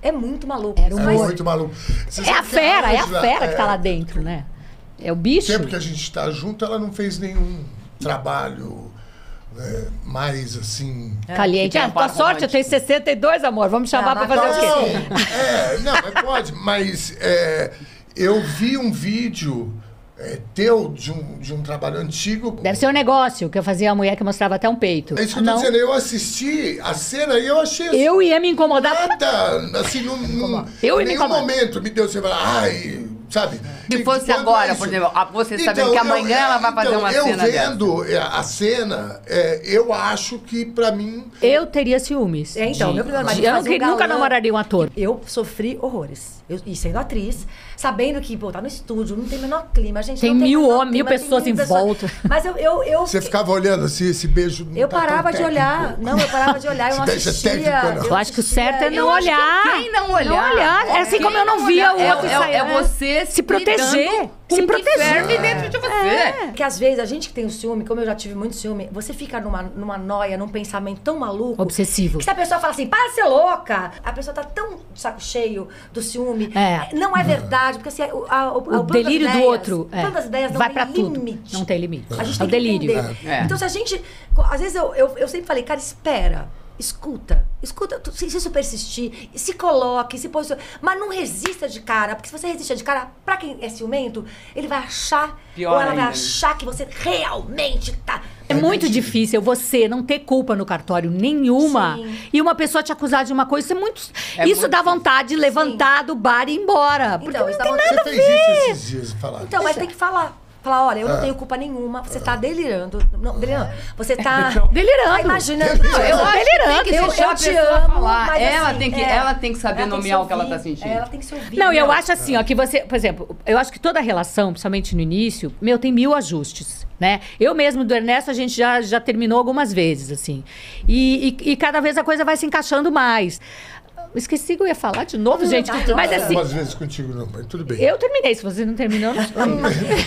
S3: É muito maluco.
S4: É muito maluco.
S1: É a fera que tá lá dentro, né? É o bicho.
S4: O tempo que a gente tá junto, ela não fez nenhum trabalho mais assim...
S1: Caliente. Com a sorte, eu tenho 62, amor. Vamos chamar pra fazer o quê?
S4: Não, mas pode. Mas eu vi um vídeo... teu, de um trabalho antigo.
S1: Deve ser um negócio, que eu fazia a mulher que mostrava até um peito.
S4: É isso que eu tô dizendo, eu assisti a cena e eu achei...
S1: Eu ia me incomodar.
S4: Nada, assim, em nenhum momento me deu assim, ai, sabe?
S2: Se fosse agora, por exemplo, você sabendo que amanhã ela vai fazer uma cena dessa.
S4: Eu vendo a cena, eu acho que pra mim...
S1: Eu teria ciúmes.
S3: Então, meu primeiro marido
S1: eu nunca namoraria um ator.
S3: Eu sofri horrores. E sendo atriz, sabendo que, tá no estúdio, não tem o menor clima, gente.
S1: Tem mil pessoas em volta.
S3: Mas eu
S4: Você ficava olhando assim, esse beijo...
S3: Eu parava de olhar. Não, eu parava de olhar, eu não assistia.
S1: Eu acho que o certo é não olhar.
S2: Quem não olhar?
S1: É assim como eu não via o outro sair.
S2: É você
S1: se proteger. Se proteger
S2: dentro de você.
S3: Porque às vezes a gente que tem o ciúme, como eu já tive muito ciúme, você fica numa noia, num pensamento tão maluco.
S1: Obsessivo.
S3: Que se a pessoa fala assim, para de ser louca, a pessoa tá tão de saco cheio do ciúme. Não é verdade, porque assim, o
S1: delírio
S3: das ideias,
S1: do outro.
S3: O plano das ideias não
S1: vai
S3: tem
S1: Tudo.
S3: limite.
S1: Não tem limite.
S3: A gente
S1: é
S3: tem
S1: o
S3: que
S1: delírio.
S3: entender. Então se a gente... Às vezes eu sempre falei, cara, espera. Escuta, se isso persistir, se coloque, se posicione, mas não resista de cara, porque se você resistir de cara, pra quem é ciumento, ele vai achar,
S2: pior
S3: ou ela
S2: ainda.
S3: vai achar que você realmente tá...
S1: É muito difícil você não ter culpa no cartório nenhuma.
S3: Sim.
S1: E uma pessoa te acusar de uma coisa, isso é muito... isso
S2: muito
S1: dá vontade de levantar do bar e ir embora. Porque
S3: Então,
S1: não
S3: isso
S1: tem
S3: dá
S1: nada
S4: Você fez isso esses dias, falar.
S3: Então, mas tem que falar. Falar, olha, eu não tenho culpa nenhuma, você tá delirando. Não, delirando. Você tá...
S1: delirando.
S3: Imaginando.
S1: delirando.
S3: Eu te amo, mas
S2: ela
S3: assim,
S2: tem que saber nomear o que ela tá sentindo.
S3: Ela tem que se ouvir.
S1: Não, eu acho assim, ó, que você... Por exemplo, eu acho que toda relação, principalmente no início, tem 1000 ajustes, né? Eu mesmo, do Ernesto, a gente já terminou algumas vezes, assim. E cada vez a coisa vai se encaixando mais. Esqueci que eu ia falar de novo, gente. Mas assim...
S4: Algumas vezes contigo não, mas tudo bem.
S1: Eu terminei. Se você não terminou, não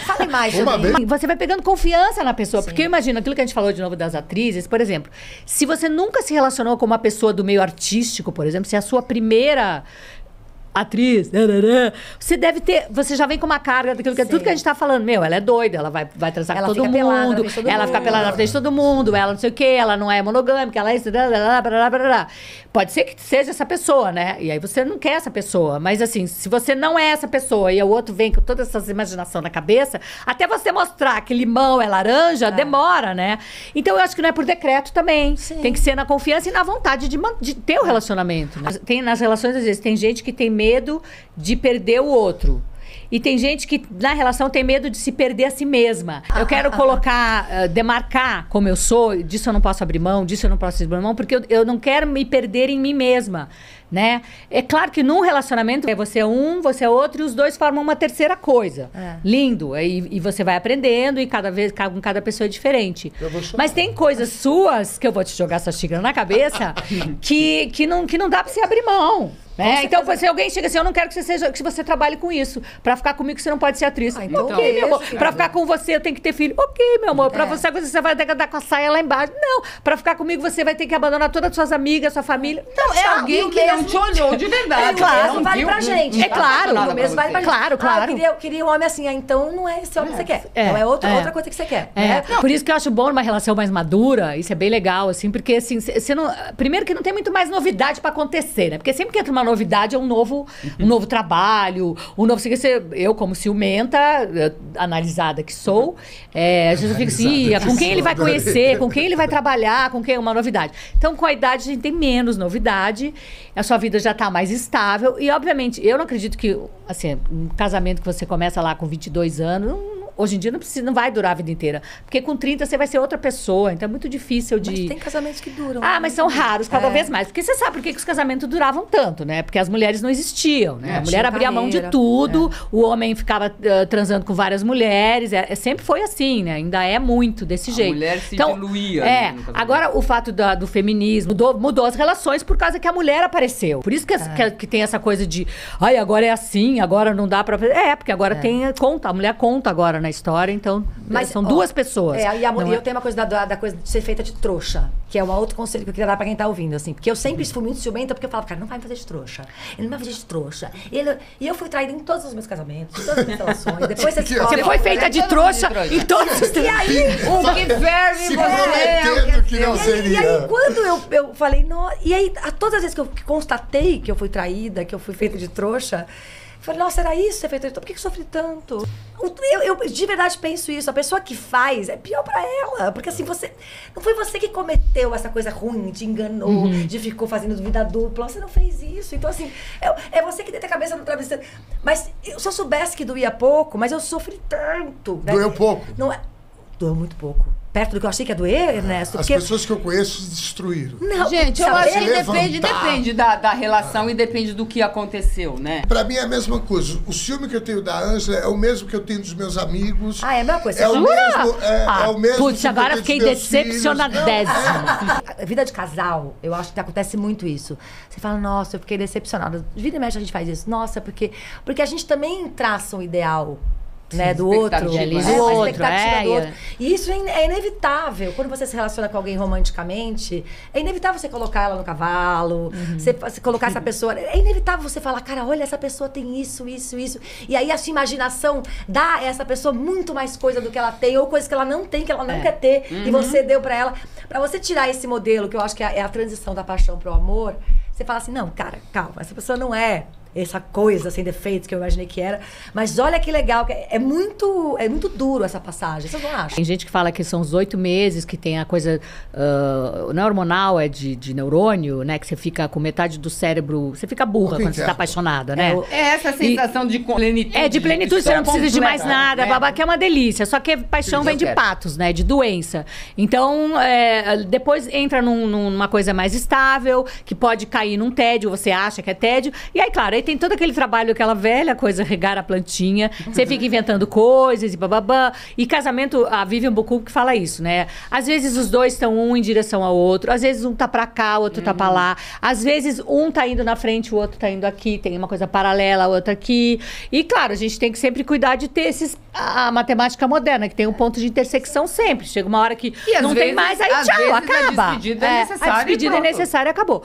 S3: Fale mais
S4: Uma
S3: sobre
S4: vez.
S1: Você vai pegando confiança na pessoa. Porque eu imagino, aquilo que a gente falou de novo das atrizes, por exemplo, se você nunca se relacionou com uma pessoa do meio artístico, por exemplo, se é a sua primeira atriz, você já vem com uma carga daquilo que tudo que a gente tá falando, ela é doida, ela vai transar com todo mundo, ela fica pelada na frente de todo mundo, ela não sei o quê, ela não é monogâmica, ela é isso, pode ser que seja essa pessoa, né? E aí você não quer essa pessoa, mas assim, se você não é essa pessoa e o outro vem com todas essas imaginações na cabeça, até você mostrar que limão é laranja, demora, né? Então eu acho que não é por decreto também, tem que ser na confiança e na vontade de ter o relacionamento, né? Tem nas relações, às vezes, tem gente que tem medo de perder o outro. E tem gente que, na relação, tem medo de se perder a si mesma. Eu quero colocar, demarcar como eu sou, disso eu não posso abrir mão, disso eu não posso abrir mão, porque eu não quero me perder em mim mesma, né? É claro que num relacionamento, você é um, você é outro, e os dois formam uma terceira coisa. Lindo. E você vai aprendendo, e cada vez, com cada pessoa é diferente. Mas tem coisas suas, que eu vou te jogar essa xícara na cabeça, que não dá pra você abrir mão. Então, se alguém chega assim, eu não quero que você trabalhe com isso. Pra ficar comigo, você não pode ser atriz.
S3: Então,
S1: ok, meu amor. Pra ficar com você, eu tenho que ter filho. Ok, meu amor. Pra você vai ter que andar com a saia lá embaixo. Não. Pra ficar comigo, você vai ter que abandonar todas as suas amigas, sua família.
S2: Então, é alguém que não te olhou de verdade.
S3: Claro, não vale pra gente.
S1: É claro.
S3: O mesmo vale pra gente.
S1: Claro.
S3: Eu queria um homem assim. Então, não é esse homem que você quer. Então, é outra coisa que você quer.
S1: Por isso que eu acho bom numa relação mais madura. Isso é bem legal, assim. Porque, assim, você não... Primeiro que não tem muito mais novidade pra acontecer, né? Porque sempre que entra uma novidade, é um novo trabalho, eu como ciumenta, analisada que sou, às vezes eu fico assim, com quem ele vai conhecer, com quem ele vai trabalhar, com quem é uma novidade. Então, com a idade, a gente tem menos novidade, a sua vida já está mais estável, e obviamente, eu não acredito que, assim, um casamento que você começa lá com 22 anos, hoje em dia não vai durar a vida inteira. Porque com 30 você vai ser outra pessoa. Então é muito difícil de...
S3: Mas tem casamentos que duram.
S1: Mas são raros cada vez mais. Porque você sabe por que os casamentos duravam tanto, né? Porque as mulheres não existiam, né? A mulher abria mão de tudo. O homem ficava transando com várias mulheres. Sempre foi assim, né? Ainda é muito desse jeito.
S2: A mulher se diluía.
S1: Agora o fato do feminismo mudou as relações por causa que a mulher apareceu. Por isso que tem essa coisa de... agora é assim, agora não dá pra... porque agora a mulher conta agora na história, então são duas pessoas.
S3: E eu tenho uma coisa da coisa de ser feita de trouxa, que é um outro conselho que eu queria dar pra quem tá ouvindo, assim, porque eu sempre fui muito ciumenta, porque eu falava, cara, não vai me fazer de trouxa. Ele não vai fazer de trouxa. E eu fui traída em todos os meus casamentos, em todas as minhas relações. Depois
S1: você foi feita de trouxa em todos os...
S3: E aí,
S2: o que ferve você
S3: e aí, quando eu falei, e aí, todas as vezes que eu constatei que eu fui traída, que eu fui feita de trouxa, eu falei, nossa, era isso ser feito de trouxa? Por que eu sofri tanto? Eu de verdade penso isso. A pessoa que faz é pior pra ela. Porque assim, não foi você que cometeu essa coisa ruim, te enganou, de ficou fazendo vida dupla. Você não fez isso. Então assim, é você que deita a cabeça no travesseiro. Mas se eu soubesse que doía pouco, mas eu sofri tanto. Né?
S4: Doeu pouco?
S3: Não é... Doeu muito pouco. Perto do que eu achei que ia doer, Ernesto.
S4: As pessoas que eu conheço se destruíram.
S3: Não,
S2: gente, eu acho que depende da relação e depende do que aconteceu, né?
S4: Pra mim é a mesma coisa. O ciúme que eu tenho da Ângela é o mesmo que eu tenho dos meus amigos.
S3: É a mesma coisa.
S4: É o mesmo.
S1: Putz, agora fiquei decepcionadésima.
S3: A vida de casal, eu acho que acontece muito isso. Você fala, nossa, eu fiquei decepcionada. Vida e mexe a gente faz isso. Nossa, porque a gente também traça um ideal. Né, do outro,
S1: do outro.
S3: E isso é inevitável. Quando você se relaciona com alguém romanticamente, é inevitável você colocar ela no cavalo, você colocar essa pessoa. É inevitável você falar, cara, olha, essa pessoa tem isso. E aí a sua imaginação dá a essa pessoa muito mais coisa do que ela tem, ou coisas que ela não tem, que ela não quer ter, e você deu pra ela. Pra você tirar esse modelo, que eu acho que é a transição da paixão pro amor, você fala assim, não, cara, calma, essa pessoa não é essa coisa sem defeitos que eu imaginei que era. Mas olha que legal, que é muito duro essa passagem, vocês não acham?
S1: Tem gente que fala que são os 8 meses, que tem a coisa, não é hormonal, é de neurônio, né? Que você fica com metade do cérebro, você fica burra quando você tá apaixonada, né?
S2: É essa sensação de plenitude.
S1: De plenitude, você não precisa de mais nada, babá, que é uma delícia. Só que paixão vem de patos, né? De doença. Então, depois entra numa coisa mais estável, que pode cair num tédio, você acha que é tédio. E aí, claro, aí tem todo aquele trabalho, aquela velha coisa, regar a plantinha. Você fica inventando coisas e bababá. E casamento, a Vivian Bocouk que fala isso, né? Às vezes os dois estão um em direção ao outro. Às vezes um tá pra cá, o outro tá pra lá. Às vezes um tá indo na frente, o outro tá indo aqui. Tem uma coisa paralela, a outra aqui. E claro, a gente tem que sempre cuidar de ter a matemática moderna, que tem um ponto de intersecção sempre. Chega uma hora que não tem mais, aí tchau, acaba.
S2: A despedida é necessária.
S1: A despedida é necessária e acabou.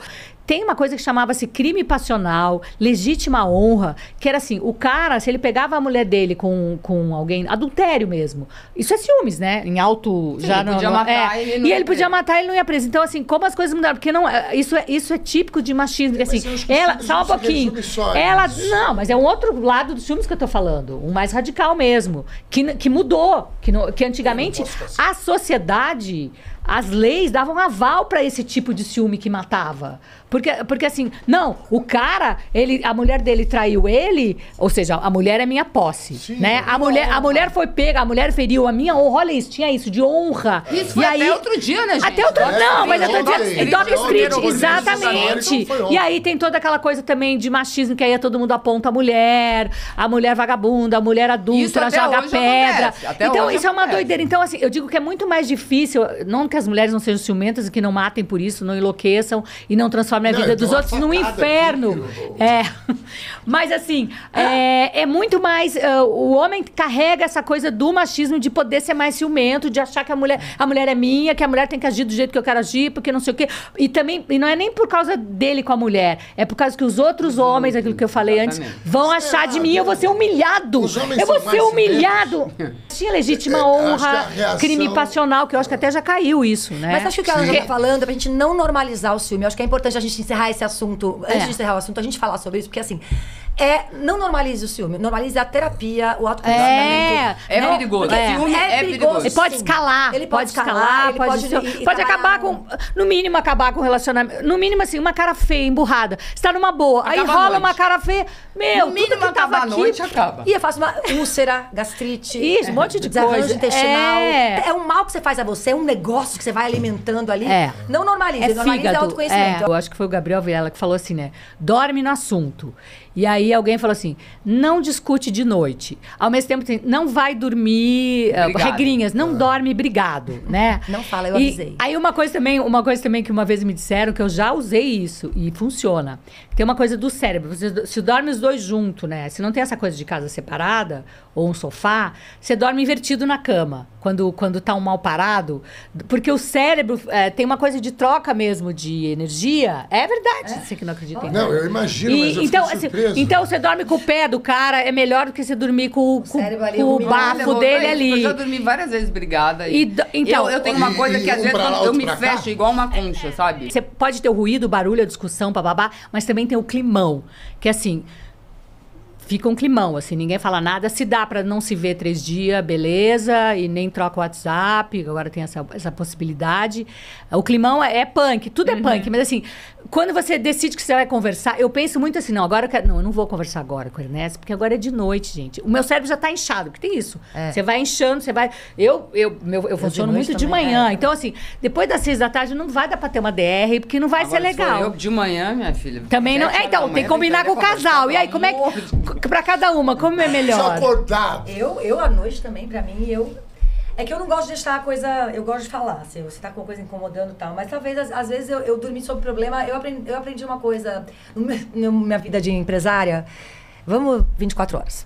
S1: tem uma coisa que chamava-se crime passional, legítima honra, que era assim, o cara, se ele pegava a mulher dele com alguém, adultério mesmo, isso é ciúmes, né? Em alto...
S2: Sim,
S1: já
S2: ele podia matar
S1: e
S2: ele não
S1: ele
S2: ia
S1: podia
S2: preso.
S1: matar, ele não ia preso. Então, assim, como as coisas mudaram? Porque não, isso é típico de machismo. Porque, assim,
S4: eu acho que
S1: ela...
S4: os ciúmes
S1: Só um
S4: não se
S1: pouquinho.
S4: resume só a
S1: Ela...
S4: isso.
S1: Não, mas é um outro lado dos ciúmes que eu tô falando. Um mais radical mesmo. Que mudou. Que antigamente,
S4: Eu não posso ficar
S1: a sociedade... As leis davam aval para esse tipo de ciúme que matava. Porque assim, não, o cara, a mulher dele traiu ele, ou seja, a mulher é minha posse,
S4: Sim,
S1: né? A mulher foi pega, a mulher feriu a minha honra, olha isso, tinha isso, de honra.
S2: Isso foi até outro dia, né, gente?
S1: Até outro não, mas eu tô
S4: ontem,
S1: dizendo, em Dawkins Street,
S4: ontem,
S1: exatamente.
S4: então foi ontem.
S1: E aí tem toda aquela coisa também de machismo, que aí todo mundo aponta a mulher vagabunda, a mulher
S2: Isso
S1: adulta,
S2: até
S1: joga
S2: hoje
S1: pedra.
S2: acontece, até
S1: Então
S2: hoje
S1: isso é uma
S2: acontece.
S1: doideira. Então, assim, eu digo que é muito mais difícil, não que as mulheres não sejam ciumentas e que não matem por isso, não enlouqueçam e não transformem a
S4: Não,
S1: vida
S4: eu
S1: dos
S4: dou uma
S1: outros num
S4: facada
S1: inferno.
S4: aqui,
S1: Mas, assim, é muito mais... o homem carrega essa coisa do machismo de poder ser mais ciumento, de achar que a mulher é minha, que a mulher tem que agir do jeito que eu quero agir, porque não sei o quê. E não é nem por causa dele com a mulher, é por causa que os outros homens, aquilo que eu falei antes,
S2: Exatamente.
S1: vão achar de mim, eu vou ser humilhado.
S4: Os homens
S1: Eu vou
S4: são
S1: ser
S4: mais
S1: humilhado. Tinha legítima
S4: acho que
S1: honra,
S4: a reação-
S1: crime passional, que eu acho que até já caiu isso, né?
S3: Mas acho que o que ela já tá falando é pra gente não normalizar o ciúme. Eu acho que é importante a gente encerrar esse assunto, antes de encerrar o assunto, a gente falar sobre isso, porque assim, não normalize o ciúme, normalize a terapia, o autoconhecimento.
S2: É
S1: Não,
S2: perigoso.
S1: é.
S2: Ciúme é perigoso.
S1: Ele pode
S3: sim.
S1: escalar.
S3: Ele pode escalar, ele
S1: pode
S3: pode
S1: acabar com... No mínimo, acabar com o relacionamento. No mínimo, assim, uma cara feia, emburrada. Você tá numa boa. Aí
S2: Acaba a
S1: rola
S2: noite.
S1: uma cara feia. Meu,
S2: No mínimo,
S1: tudo que tava
S2: acabar a
S1: aqui...
S2: noite, acaba.
S3: E eu faço uma úlcera, gastrite.
S1: Isso, um monte de
S3: desarranjo
S1: coisa.
S3: intestinal.
S1: É.
S3: É um mal que você faz a você, é um negócio que você vai alimentando ali.
S1: É.
S3: Não normalize, normalize é autoconhecimento.
S1: Eu acho que foi o Gabriel Vilela que falou assim, né? Dorme no assunto. E aí alguém falou assim, não discute de noite. Ao mesmo tempo, assim, não vai dormir...
S2: Obrigado.
S1: regrinhas, não dorme brigado, né?
S3: Não fala, eu avisei.
S1: Aí uma coisa também que uma vez me disseram, que eu já usei isso, e funciona. Tem uma coisa do cérebro. Você se dorme os dois juntos, né? Se não tem essa coisa de casa separada, ou um sofá, você dorme invertido na cama, quando tá um mal parado. Porque o cérebro tem uma coisa de troca mesmo de energia. É verdade, você que não acredita em
S4: Não, eu imagino, mas eu
S1: então,
S4: fiquei
S1: assim,
S4: surpreso.
S1: então você dorme com o pé do cara, é melhor do que você dormir com
S3: cérebro ali,
S1: com o
S3: ruminando.
S1: bafo
S2: Olha,
S1: dele
S2: eu
S1: ali.
S2: já dormi várias vezes brigada.
S1: Então,
S2: eu tenho uma coisa que às
S4: um
S2: vezes
S4: pra lá,
S2: eu
S4: outro
S2: me
S4: pra cá?
S2: fecho igual uma concha, sabe?
S1: Você pode ter o ruído, o barulho, a discussão, bababá, mas também tem o climão, que assim, fica um climão, assim, ninguém fala nada. Se dá pra não se ver 3 dias, beleza, e nem troca o WhatsApp, agora tem essa possibilidade. O climão é punk, tudo é punk, mas assim, quando você decide que você vai conversar, eu penso muito assim, não, agora eu quero, não, eu não vou conversar agora com a Ernesto, porque agora é de noite, gente. O meu cérebro já tá inchado, porque tem isso. Você vai inchando, você vai... Eu funciono
S3: noite
S1: muito de
S3: também,
S1: manhã, então assim, depois das 6 da tarde não vai dar pra ter uma DR, porque não vai
S2: Agora,
S1: ser
S2: se for
S1: legal.
S2: eu de manhã, minha filha.
S1: Também não.
S2: 7 horas da
S1: Então,
S2: manhã,
S1: tem que combinar com o
S2: conversar,
S1: casal. E aí, como é
S2: pelo amor de Deus.
S1: que. Pra cada uma, como é
S4: Se
S1: melhor?
S4: acordar.
S3: Eu à noite também, pra mim, é que eu não gosto de deixar a coisa... Eu gosto de falar, se você tá com uma coisa incomodando e tal. Mas talvez, às vezes, eu dormi sob problema. Eu aprendi uma coisa na minha vida de empresária. Vamos 24 horas.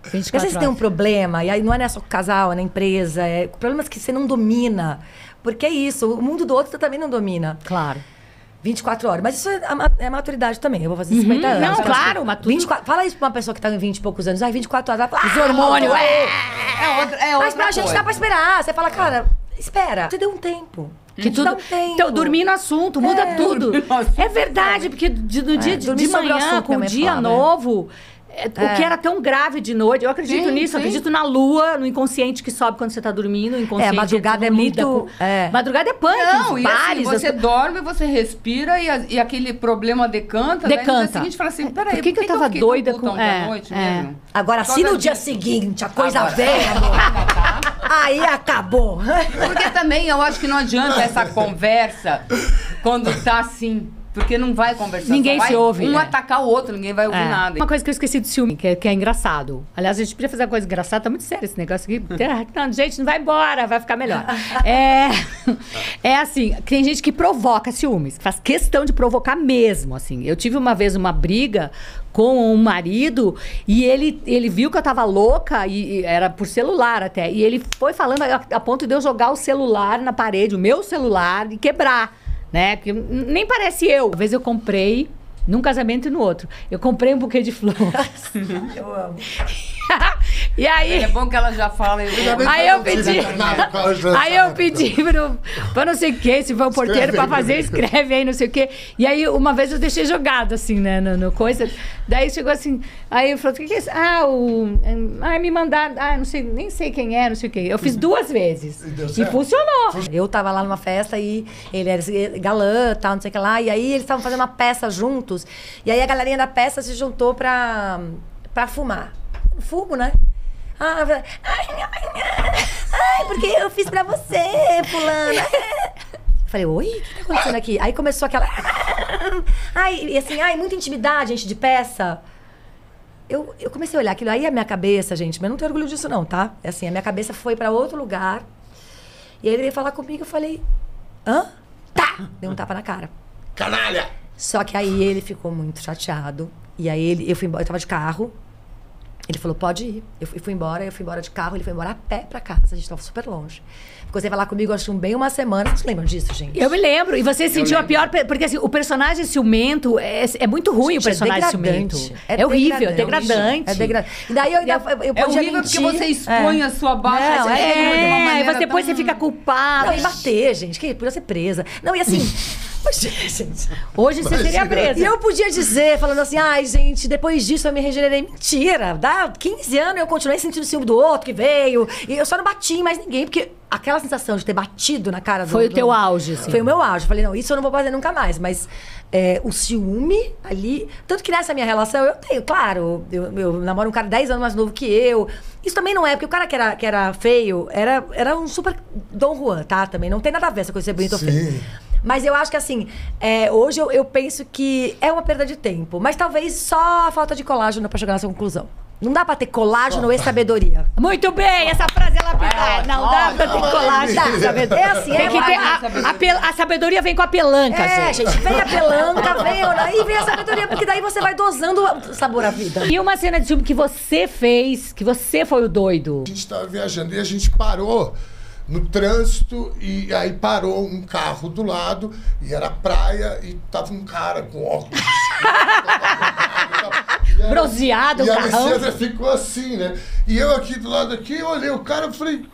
S1: 24
S3: Porque às vezes tem um problema, e aí não é só com o casal, é na empresa. É problemas que você não domina. Porque é isso, o mundo do outro você também não domina.
S1: Claro.
S3: 24 horas. Mas isso é maturidade também. Eu vou fazer 50 anos.
S1: Não,
S3: Fala
S1: claro,
S3: assim,
S1: maturidade.
S3: 24, fala isso pra uma pessoa que tá em 20 e poucos anos. Ai, 24 horas. Ela fala,
S1: Os hormônios,
S3: Mas pra gente dá pra esperar. Você fala, cara, espera. Você deu um tempo.
S1: Que tudo...
S3: Dá um tempo.
S1: Então, dormir no assunto, muda tudo.
S2: dormir no assunto.
S1: É verdade, porque no dia
S3: dormir
S1: de
S3: sobre o
S1: manhã,
S3: assunto,
S1: com o
S3: minha mãe
S1: dia
S3: falava,
S1: novo... O que era tão grave de noite, eu acredito
S2: Sim,
S1: nisso, eu
S2: sim.
S1: acredito na lua, no inconsciente que sobe quando você tá dormindo, o inconsciente...
S3: madrugada
S1: você
S3: é
S1: não lida
S3: muito-
S1: com- Madrugada é punk,
S2: Não,
S1: os
S2: e assim,
S1: bares...
S2: você
S1: as-
S2: dorme, você respira e aquele problema decanta. Daí no dia
S1: Decanta.
S2: seguinte fala assim, peraí,
S1: Por que eu tava
S2: fiquei
S1: doida
S2: tão puta
S1: com-
S2: ontem à noite mesmo?
S3: Agora,
S2: Por
S3: se
S2: causa
S3: no dia
S2: disso.
S3: seguinte a coisa
S2: Agora.
S3: veio, amor, aí acabou.
S2: Porque também eu acho que não adianta essa conversa quando tá assim. Porque não vai conversar.
S1: Ninguém
S2: só vai
S1: se ouve,
S2: Um
S1: é.
S2: atacar o outro, ninguém vai ouvir
S1: É.
S2: nada.
S1: Uma coisa que eu esqueci do ciúme, que é engraçado. Aliás, a gente podia fazer uma coisa engraçada, tá muito sério esse negócio aqui. Não, gente, não vai embora, vai ficar melhor. É assim, tem gente que provoca ciúmes, faz questão de provocar mesmo, assim. Eu tive uma vez uma briga com um marido e ele viu que eu tava louca e era por celular até. E ele foi falando a ponto de eu jogar o celular na parede, o meu celular, e quebrar. né? Que nem parece eu. Uma vez eu comprei, num casamento e no outro, eu comprei um buquê de flores.
S3: Eu amo.
S1: E aí...
S2: É bom que ela já fala.
S1: Aí eu pedi... Aí eu pedi pra não sei o que, se foi o porteiro pra fazer, escreve aí, não sei o que. E aí, uma vez eu deixei jogado, assim, né, no coisa. Daí chegou assim, aí eu falei, o que é isso? Me mandaram, não sei, nem sei quem é, não sei o que. Eu fiz 2 vezes. E funcionou.
S3: Eu tava lá numa festa e ele era galã, tal, não sei o que lá. E aí eles estavam fazendo uma peça juntos. E aí a galerinha da peça se juntou pra fumar. Fumo, né? Ai, porque eu fiz pra você, fulana. Falei, oi, o que tá acontecendo aqui? Aí começou aquela... e assim, muita intimidade, gente, de peça. Eu comecei a olhar aquilo. Aí a minha cabeça, gente, mas eu não tenho orgulho disso não, tá? É assim, a minha cabeça foi pra outro lugar. E aí ele veio falar comigo, eu falei, hã? Tá! Dei um tapa na cara.
S4: Canalha!
S3: Só que aí ele ficou muito chateado. E aí eu fui embora, eu tava de carro. Ele falou, pode ir. Eu fui embora de carro, ele foi embora a pé pra casa. A gente tava super longe. Ficou sem falar comigo, acho que bem uma semana. Vocês lembram disso, gente?
S1: Eu me lembro. E você sentiu a pior... Porque assim, o personagem ciumento é muito ruim, gente, o personagem ciumento. É horrível, é degradante.
S3: É degradante. E daí eu
S2: é horrível porque você expõe a sua baixa.
S1: Mas depois você fica culpado.
S3: Não, e bater, gente. Que podia ser presa. Não, e assim... gente,
S1: hoje você seria presa.
S3: E eu podia dizer, falando assim, gente, depois disso eu me regenerei. Mentira. Dá 15 anos eu continuei sentindo ciúme do outro que veio. E eu só não bati em mais ninguém, porque aquela sensação de ter batido na cara do...
S1: Foi o teu auge, assim.
S3: Foi o meu auge. Falei, não, isso eu não vou fazer nunca mais. Mas o ciúme ali... Tanto que nessa minha relação eu tenho, claro, eu namoro um cara 10 anos mais novo que eu. Isso também não é, porque o cara que era feio era um super Dom Juan, tá? Também não tem nada a ver essa coisa de ser bonito ou feio. Mas eu acho que assim, hoje eu penso que é uma perda de tempo. Mas talvez só a falta de colágeno pra chegar nessa conclusão. Não dá pra ter colágeno e sabedoria.
S1: Muito bem, essa frase ela pega. Não dá pra ter colágeno.
S3: É assim,
S1: tem que ter a sabedoria vem com a pelanca,
S3: gente. Vem a pelanca, e vem a sabedoria, porque daí você vai dosando o sabor à vida.
S1: E uma cena de filme que você fez, que você foi o doido.
S4: A gente tava viajando e a gente parou no trânsito e aí parou um carro do lado e era praia e tava um cara com óculos.
S1: Bronzeado,
S4: o
S1: carrão.
S4: E a Alessandra ficou assim, né? E eu aqui do lado aqui, eu olhei o cara e falei,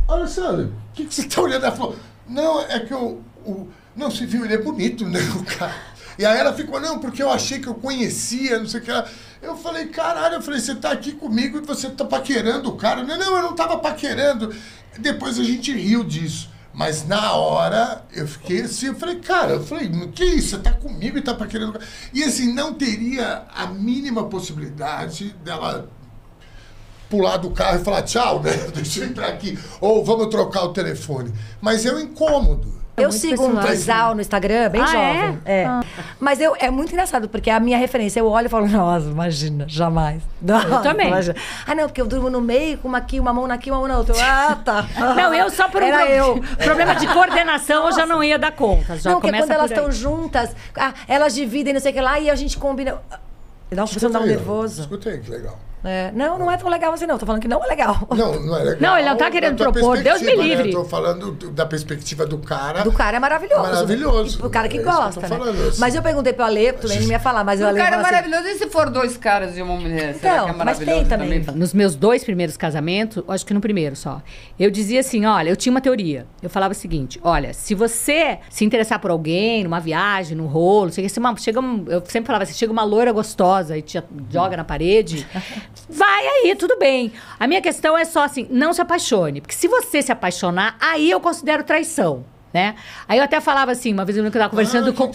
S4: Alessandra, o que você tá olhando? Ela falou, não, é que não, você viu, ele é bonito, né, o cara. E aí ela ficou, não, porque eu achei que eu conhecia, não sei o que lá. Eu falei, caralho, você tá aqui comigo e você tá paquerando o cara. Não, eu não tava paquerando. Depois a gente riu disso. Mas na hora, eu fiquei assim, eu falei, que isso? Você tá comigo e tá paquerando o cara. E assim, não teria a mínima possibilidade dela pular do carro e falar, tchau, né? Deixa eu entrar aqui. Ou vamos trocar o telefone. Mas é um incômodo.
S3: Eu sigo um casal no Instagram, bem jovem. Mas é muito engraçado, porque a minha referência, eu olho e falo, nossa, imagina, jamais. Nossa,
S1: eu também.
S3: Imagina. Não, porque eu durmo no meio, com uma aqui, uma mão aqui, uma mão na outra. Tá.
S1: Não, eu só por problema de coordenação eu já não ia dar conta. Já
S3: não, porque
S1: começa
S3: quando elas estão juntas, elas dividem, não sei o que lá, e a gente combina. Você dá um nervoso.
S4: Escutei, que legal.
S3: Não é tão legal assim, não. Tô falando que não é legal.
S4: Não é legal.
S1: Não, ele não tá querendo propor. Deus me livre.
S4: Né? Tô falando da perspectiva do cara.
S3: Do cara é maravilhoso.
S4: Maravilhoso.
S3: O cara que gosta, né? Mas eu perguntei pro Ale, tu nem não ia falar, mas o Ale
S2: cara é
S3: assim,
S2: maravilhoso. E se for 2 caras e uma mulher? Será que é
S3: mas
S2: maravilhoso
S3: tem também.
S1: Nos meus 2 primeiros casamentos, acho que no primeiro só, eu dizia assim, olha, eu tinha uma teoria. Eu falava o seguinte, olha, se você se interessar por alguém, numa viagem, num rolo, eu sempre falava assim, chega uma loira gostosa e te joga na parede, vai aí, tudo bem. A minha questão é só assim, não se apaixone. Porque se você se apaixonar, aí eu considero traição, né? Aí eu até falava assim, uma vez eu tava conversando com...
S2: Eu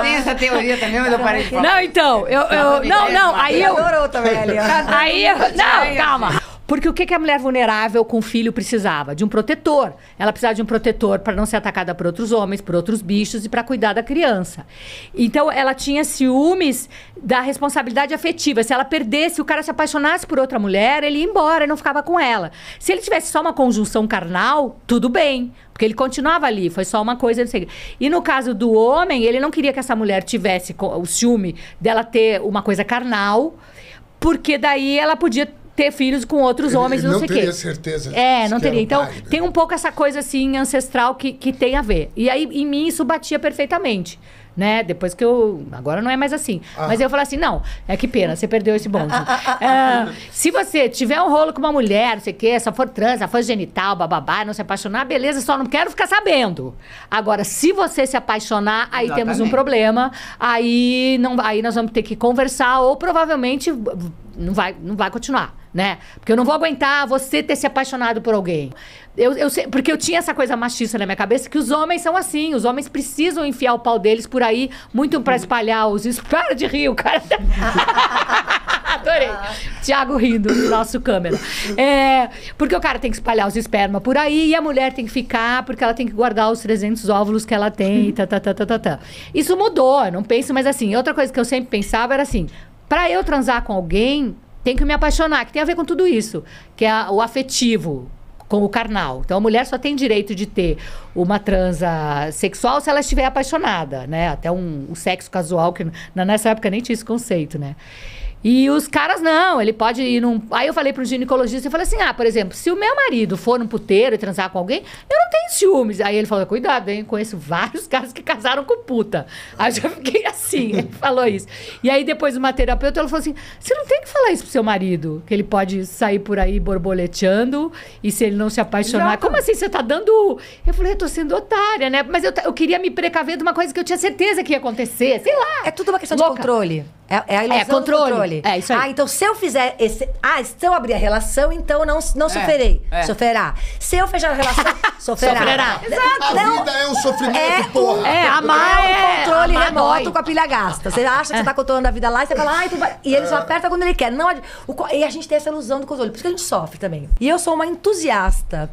S2: tenho essa teoria também, mas eu parei de falar.
S1: Não, então, aí eu...
S3: Adorou também, ali,
S1: Não, calma. Porque o que a mulher vulnerável com filho precisava? De um protetor. Ela precisava de um protetor para não ser atacada por outros homens, por outros bichos e para cuidar da criança. Então, ela tinha ciúmes da responsabilidade afetiva. Se ela perdesse, o cara se apaixonasse por outra mulher, ele ia embora e não ficava com ela. Se ele tivesse só uma conjunção carnal, tudo bem. Porque ele continuava ali, foi só uma coisa, não sei. E no caso do homem, ele não queria que essa mulher tivesse o ciúme dela ter uma coisa carnal, porque daí ela podia ter filhos com outros homens, não sei o quê.
S4: Não teria certeza.
S1: Não teria. Então,
S4: pai, né?
S1: tem um pouco essa coisa, assim, ancestral que tem a ver. E aí, em mim, isso batia perfeitamente. Né? Depois que agora não é mais assim. Mas eu falei assim, não, que pena, você perdeu esse bonde. Se você tiver um rolo com uma mulher, não sei o quê, só for trans, só for genital, bababá, não se apaixonar, beleza, só não quero ficar sabendo. Agora, se você se apaixonar, aí temos um problema, aí nós vamos ter que conversar, ou provavelmente não vai continuar, né? Porque eu não vou aguentar você ter se apaixonado por alguém. Porque eu tinha essa coisa machista na minha cabeça, que os homens são assim, os homens precisam enfiar o pau deles por aí, muito pra espalhar os... Para de rir, o cara... Adorei. Thiago rindo, nosso câmera. Porque o cara tem que espalhar os esperma por aí e a mulher tem que ficar porque ela tem que guardar os 300 óvulos que ela tem. Isso mudou, eu não penso mais assim. Outra coisa que eu sempre pensava era assim, pra eu transar com alguém, tem que me apaixonar, que tem a ver com tudo isso, que é o afetivo com o carnal. Então, a mulher só tem direito de ter uma transa sexual se ela estiver apaixonada, né? Até um sexo casual, que nessa época nem tinha esse conceito, né? E os caras não, ele pode ir num... Aí eu falei pro ginecologista, eu falei assim, por exemplo, se o meu marido for num puteiro e transar com alguém, eu não tenho ciúmes. Aí ele falou, cuidado, hein, conheço vários caras que casaram com puta. Aí eu fiquei assim, ele falou isso. E aí depois uma terapeuta, ela falou assim, você não tem que falar isso pro seu marido, que ele pode sair por aí borboleteando e se ele não se apaixonar. Exato. Como assim, você tá dando... Eu falei, eu tô sendo otária, né? Mas eu queria me precaver de uma coisa que eu tinha certeza que ia acontecer, sei lá.
S3: É tudo uma questão de controle. É a ilusão do controle.
S1: É isso aí.
S3: Então se eu fizer esse... se eu abrir a relação, então não sofrerei. Sofrerá. Se eu fechar a relação, sofrerá.
S4: Exato. A vida é um sofrimento, porra.
S3: Amar é um controle remoto com a pilha gasta. Você acha que você tá controlando a vida lá e você fala, e ele só aperta quando ele quer. Não, e a gente tem essa ilusão do controle. Por isso que a gente sofre também. E eu sou uma entusiasta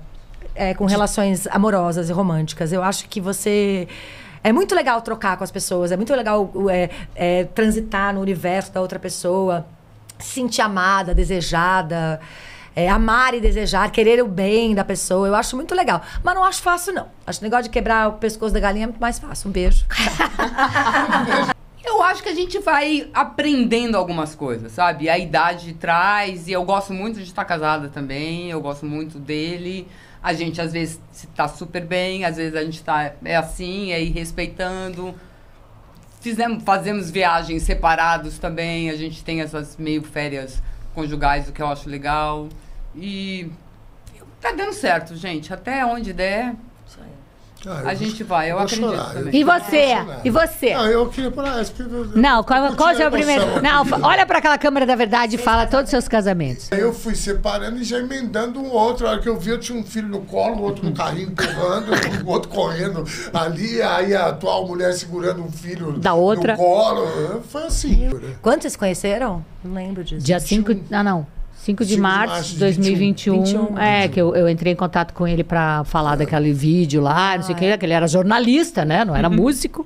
S3: com relações amorosas e românticas. Eu acho que você... É muito legal trocar com as pessoas, é muito legal transitar no universo da outra pessoa, se sentir amada, desejada, amar e desejar, querer o bem da pessoa. Eu acho muito legal. Mas não acho fácil, não. Acho que o negócio de quebrar o pescoço da galinha é muito mais fácil. Um beijo.
S2: Eu acho que a gente vai aprendendo algumas coisas, sabe? A idade traz, e eu gosto muito de estar casada também, eu gosto muito dele. A gente, às vezes, tá super bem, às vezes a gente tá assim, aí respeitando. Fazemos viagens separados também, a gente tem essas meio férias conjugais, o que eu acho legal. E tá dando certo, gente. Até onde der, a gente vai. Eu acredito também.
S1: E você? E você?
S4: Não, eu queria falar...
S1: Não, qual é o primeiro... Não, olha pra aquela câmera da verdade e fala todos os seus casamentos.
S4: Eu fui separando e já emendando um outro. A hora que eu vi, eu tinha um filho no colo, o outro no carrinho empurrando, o outro correndo ali, aí a atual mulher segurando um filho
S1: da outra
S4: no colo. Foi assim.
S3: Quando vocês se conheceram? Não lembro disso.
S1: Dia 5... não. 5 de março de 2021. Que eu entrei em contato com ele pra falar daquele vídeo lá, não sei o que, ele era jornalista, né? Não era músico.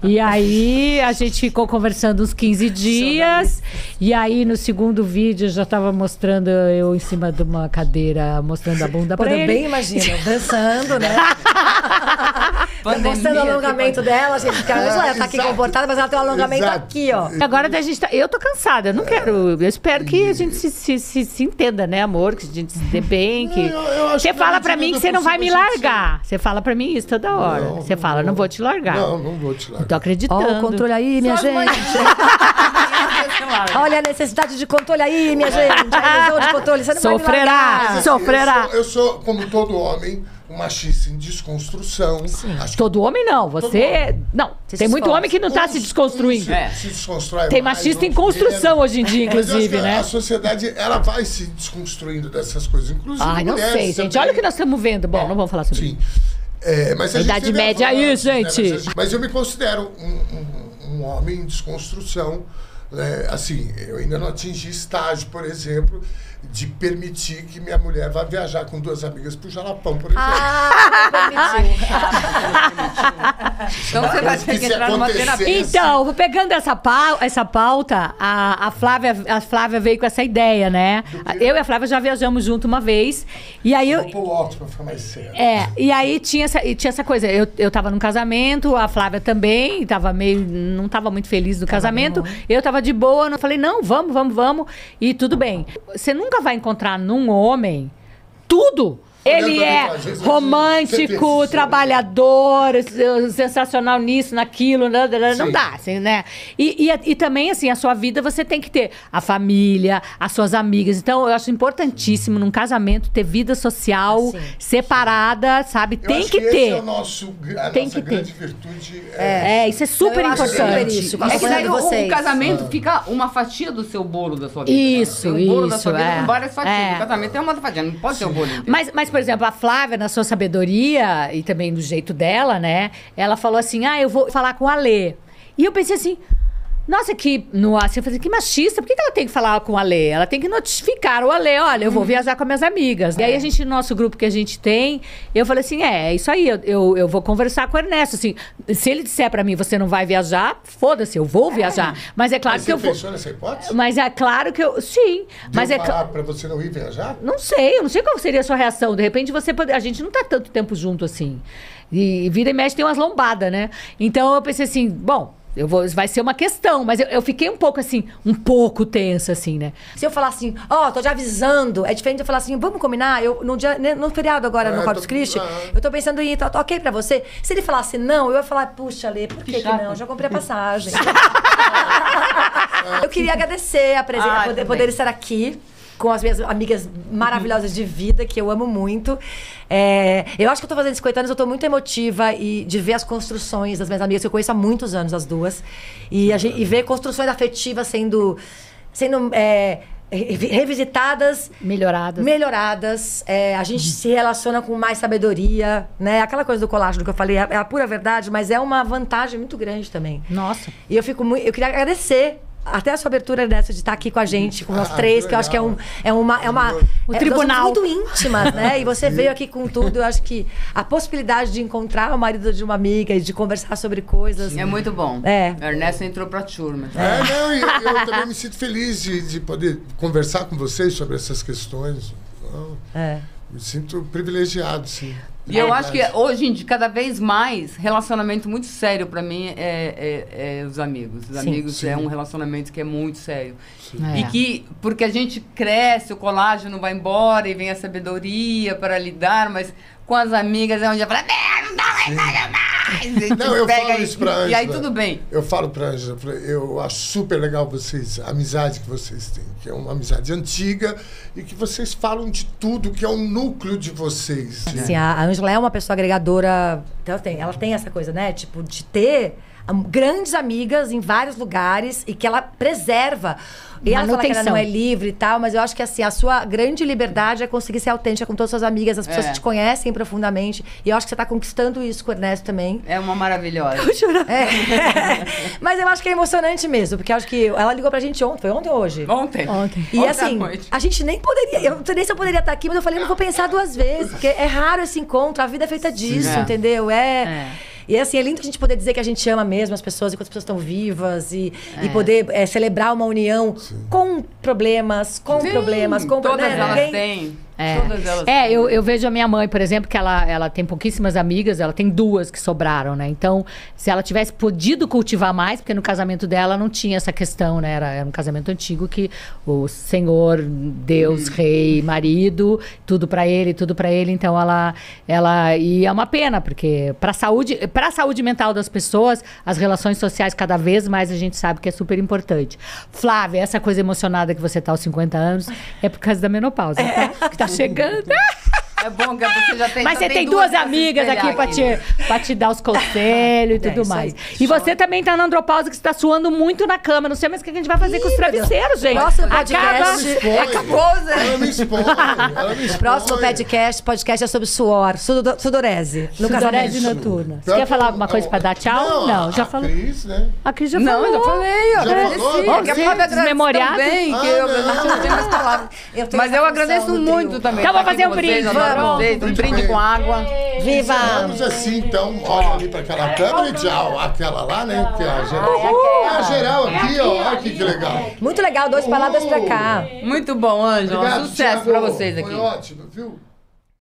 S1: E aí a gente ficou conversando uns 15 dias. E aí no segundo vídeo já tava mostrando eu em cima de uma cadeira, mostrando a bunda pra ele.
S3: Eu bem imagino, dançando, né? Mostrando o alongamento dela, gente. Porque ela tá aqui comportada, mas ela tem um alongamento aqui, ó.
S1: Agora a gente eu tô cansada, eu não quero. Eu espero que a gente se entenda, né, amor? Que a gente se dê bem. Que... Você fala pra mim que você não vai me largar. Você fala pra mim isso toda hora. Você fala, não vou te largar.
S4: Não vou te largar.
S1: Eu tô acreditando.
S3: Ó, o controle aí, minha gente. Olha a necessidade de controle aí, minha gente. A ilusão de controle. Você não vai me largar.
S1: Sofrerá.
S4: Eu sou, como todo homem, um machista em desconstrução.
S1: Todo homem não, você... Não, tem muito homem que não tá se desconstruindo.
S4: Se desconstrói
S1: tem
S4: mais,
S1: machista em construção hoje em dia, inclusive, né?
S4: A sociedade, ela vai se desconstruindo dessas coisas, inclusive
S1: não sei, gente.
S4: Também.
S1: Olha o que nós estamos vendo. Bom, não vamos falar sobre isso.
S4: Mas a
S1: Idade média aí, gente.
S4: Né? Mas eu me considero um homem em desconstrução. Né? Assim, eu ainda não atingi estágio, por exemplo, de permitir que minha mulher vá viajar com 2 amigas pro Jalapão, por exemplo.
S3: Permitiu.
S2: Então você vai ter que entrar numa terapia.
S1: Então, pegando essa pauta, a Flávia veio com essa ideia, né? Eu e a Flávia já viajamos junto uma vez. E aí
S4: Vou pôr o óculos pra ficar mais sério.
S1: E aí tinha essa coisa. Eu tava num casamento, a Flávia também, não tava muito feliz do casamento. Eu tava de boa. Eu falei, não, vamos. E tudo bem. Você nunca vai encontrar num homem tudo. Ele é romântico, trabalhador, sensacional nisso, naquilo, não dá, assim, né? E também, assim, a sua vida você tem que ter a família, as suas amigas. Então, eu acho importantíssimo num casamento ter vida social separada, sabe? Tem que ter.
S4: Esse é o nosso, a nossa grande virtude.
S1: Isso é super importante.
S3: Isso,
S2: É que daí o casamento fica uma fatia do seu bolo da sua vida.
S1: Isso,
S2: né? Tem um bolo da sua
S1: isso,
S2: vida com várias fatias. O casamento é uma fatia, não pode ser o bolo inteiro.
S1: Mas, por exemplo, a Flávia, na sua sabedoria e também do jeito dela, né? Ela falou assim, eu vou falar com o Alê. E eu pensei assim, nossa, eu falei, que machista, por que ela tem que falar com o Alê? Ela tem que notificar o Alê, olha, eu vou viajar com minhas amigas. E aí, no nosso grupo que a gente tem, eu falei assim, é isso aí, eu vou conversar com o Ernesto, assim, se ele disser pra mim, você não vai viajar, foda-se, eu vou viajar. Mas é claro que eu vou...
S4: Você pensou nessa hipótese?
S1: Mas é claro que eu... Sim. Mas é
S4: falar pra você não ir viajar?
S1: Não sei, eu não sei qual seria a sua reação. De repente, a gente não tá tanto tempo junto assim. E vira e mexe tem umas lombadas, né? Então, eu pensei assim, bom... vai ser uma questão, mas eu fiquei um pouco tensa, assim, né?
S3: Se eu falar assim, tô te avisando, é diferente de eu falar assim, vamos combinar? No feriado agora, no Corpus Christi, eu tô pensando em ir, tá ok pra você? Se ele falasse não, eu ia falar, puxa, Lê, por que não? Eu já comprei a passagem. Eu queria agradecer a presença, poder estar aqui com as minhas amigas maravilhosas de vida, que eu amo muito. Eu acho que eu tô fazendo 50 anos, eu tô muito emotiva de ver as construções das minhas amigas, que eu conheço há muitos anos, as duas. E ver construções afetivas sendo revisitadas. Melhoradas. A gente se relaciona com mais sabedoria, né? Aquela coisa do colágeno que eu falei, é a pura verdade, mas é uma vantagem muito grande também.
S1: Nossa.
S3: E eu queria agradecer até a sua abertura dessa de estar aqui com a gente, com nós três, que eu acho que um tribunal muito íntimas, né? E você veio aqui com tudo. Eu acho que a possibilidade de encontrar o marido de uma amiga e de conversar sobre coisas.
S2: É muito bom. O Ernesto entrou pra turma.
S4: Eu também me sinto feliz de poder conversar com vocês sobre essas questões. Me sinto privilegiado, sim.
S2: E eu acho que hoje em dia, cada vez mais, relacionamento muito sério pra mim é os amigos. Os amigos é um relacionamento que é muito sério. E porque a gente cresce, o colágeno vai embora e vem a sabedoria para lidar, mas com as amigas é onde eu falo, não dá mais.
S4: Não, eu falo isso pra Ângela.
S2: E aí tudo bem.
S4: Eu falo pra Ângela, eu acho super legal a amizade que vocês têm, que é uma amizade antiga e que vocês falam de tudo, que é o núcleo de vocês.
S3: Sim, a Ângela é uma pessoa agregadora, então ela tem essa coisa, né? Tipo, de ter grandes amigas em vários lugares e que ela preserva. E ela fala que ela não é livre e tal, mas eu acho que assim, a sua grande liberdade é conseguir ser autêntica com todas as suas amigas, as pessoas que te conhecem profundamente. E eu acho que você tá conquistando isso com o Ernesto também.
S2: É uma maravilhosa.
S3: Mas eu acho que é emocionante mesmo, porque eu acho que ela ligou pra gente ontem. Foi ontem ou hoje?
S2: Ontem.
S3: E assim, a gente nem poderia. Eu não sei nem se eu poderia estar aqui, mas eu falei, não vou pensar duas vezes, porque é raro esse encontro, a vida é feita disso, entendeu? E assim, é lindo a gente poder dizer que a gente ama mesmo as pessoas enquanto as pessoas estão vivas e poder celebrar uma união com problemas,
S2: todas elas têm. Todas elas
S1: eu vejo a minha mãe, por exemplo, que ela tem pouquíssimas amigas, ela tem 2 que sobraram, né? Então, se ela tivesse podido cultivar mais, porque no casamento dela não tinha essa questão, né? Era um casamento antigo que o Senhor, Deus, Rei, marido, tudo pra ele, então e é uma pena, porque pra saúde mental das pessoas, as relações sociais cada vez mais a gente sabe que é super importante. Flávia, essa coisa emocionada que você tá aos 50 anos, é por causa da menopausa, tá? Que tá chegando.
S2: É bom que você já tem.
S1: Mas você tem 2 amigas aqui pra te dar os conselhos e tudo mais. E você também tá na andropausa, que você tá suando muito na cama. Não sei mais o que a gente vai fazer com os travesseiros, gente.
S3: Próximo podcast.
S4: Ela me expõe.
S3: Próximo podcast é sobre suor, sudorese.
S1: Sudorese noturna. Você quer falar alguma coisa pra dar tchau? Não, já falou. A Cris já falou.
S2: Não, já falei.
S1: Agradeci. Desmemoriado.
S2: Não tenho mais palavras. Mas eu agradeço muito também.
S1: Então vamos fazer um brinde.
S2: Um brinde com água.
S3: Viva!
S4: Vamos assim, então, olha ali para aquela câmera e tchau. Aquela lá, né? Que é a geral. A geral aqui, ó. Olha que legal.
S3: Muito legal, 2 palavras pra cá.
S2: Muito bom, Ângela. Sucesso pra vocês aqui.
S4: Foi ótimo, viu?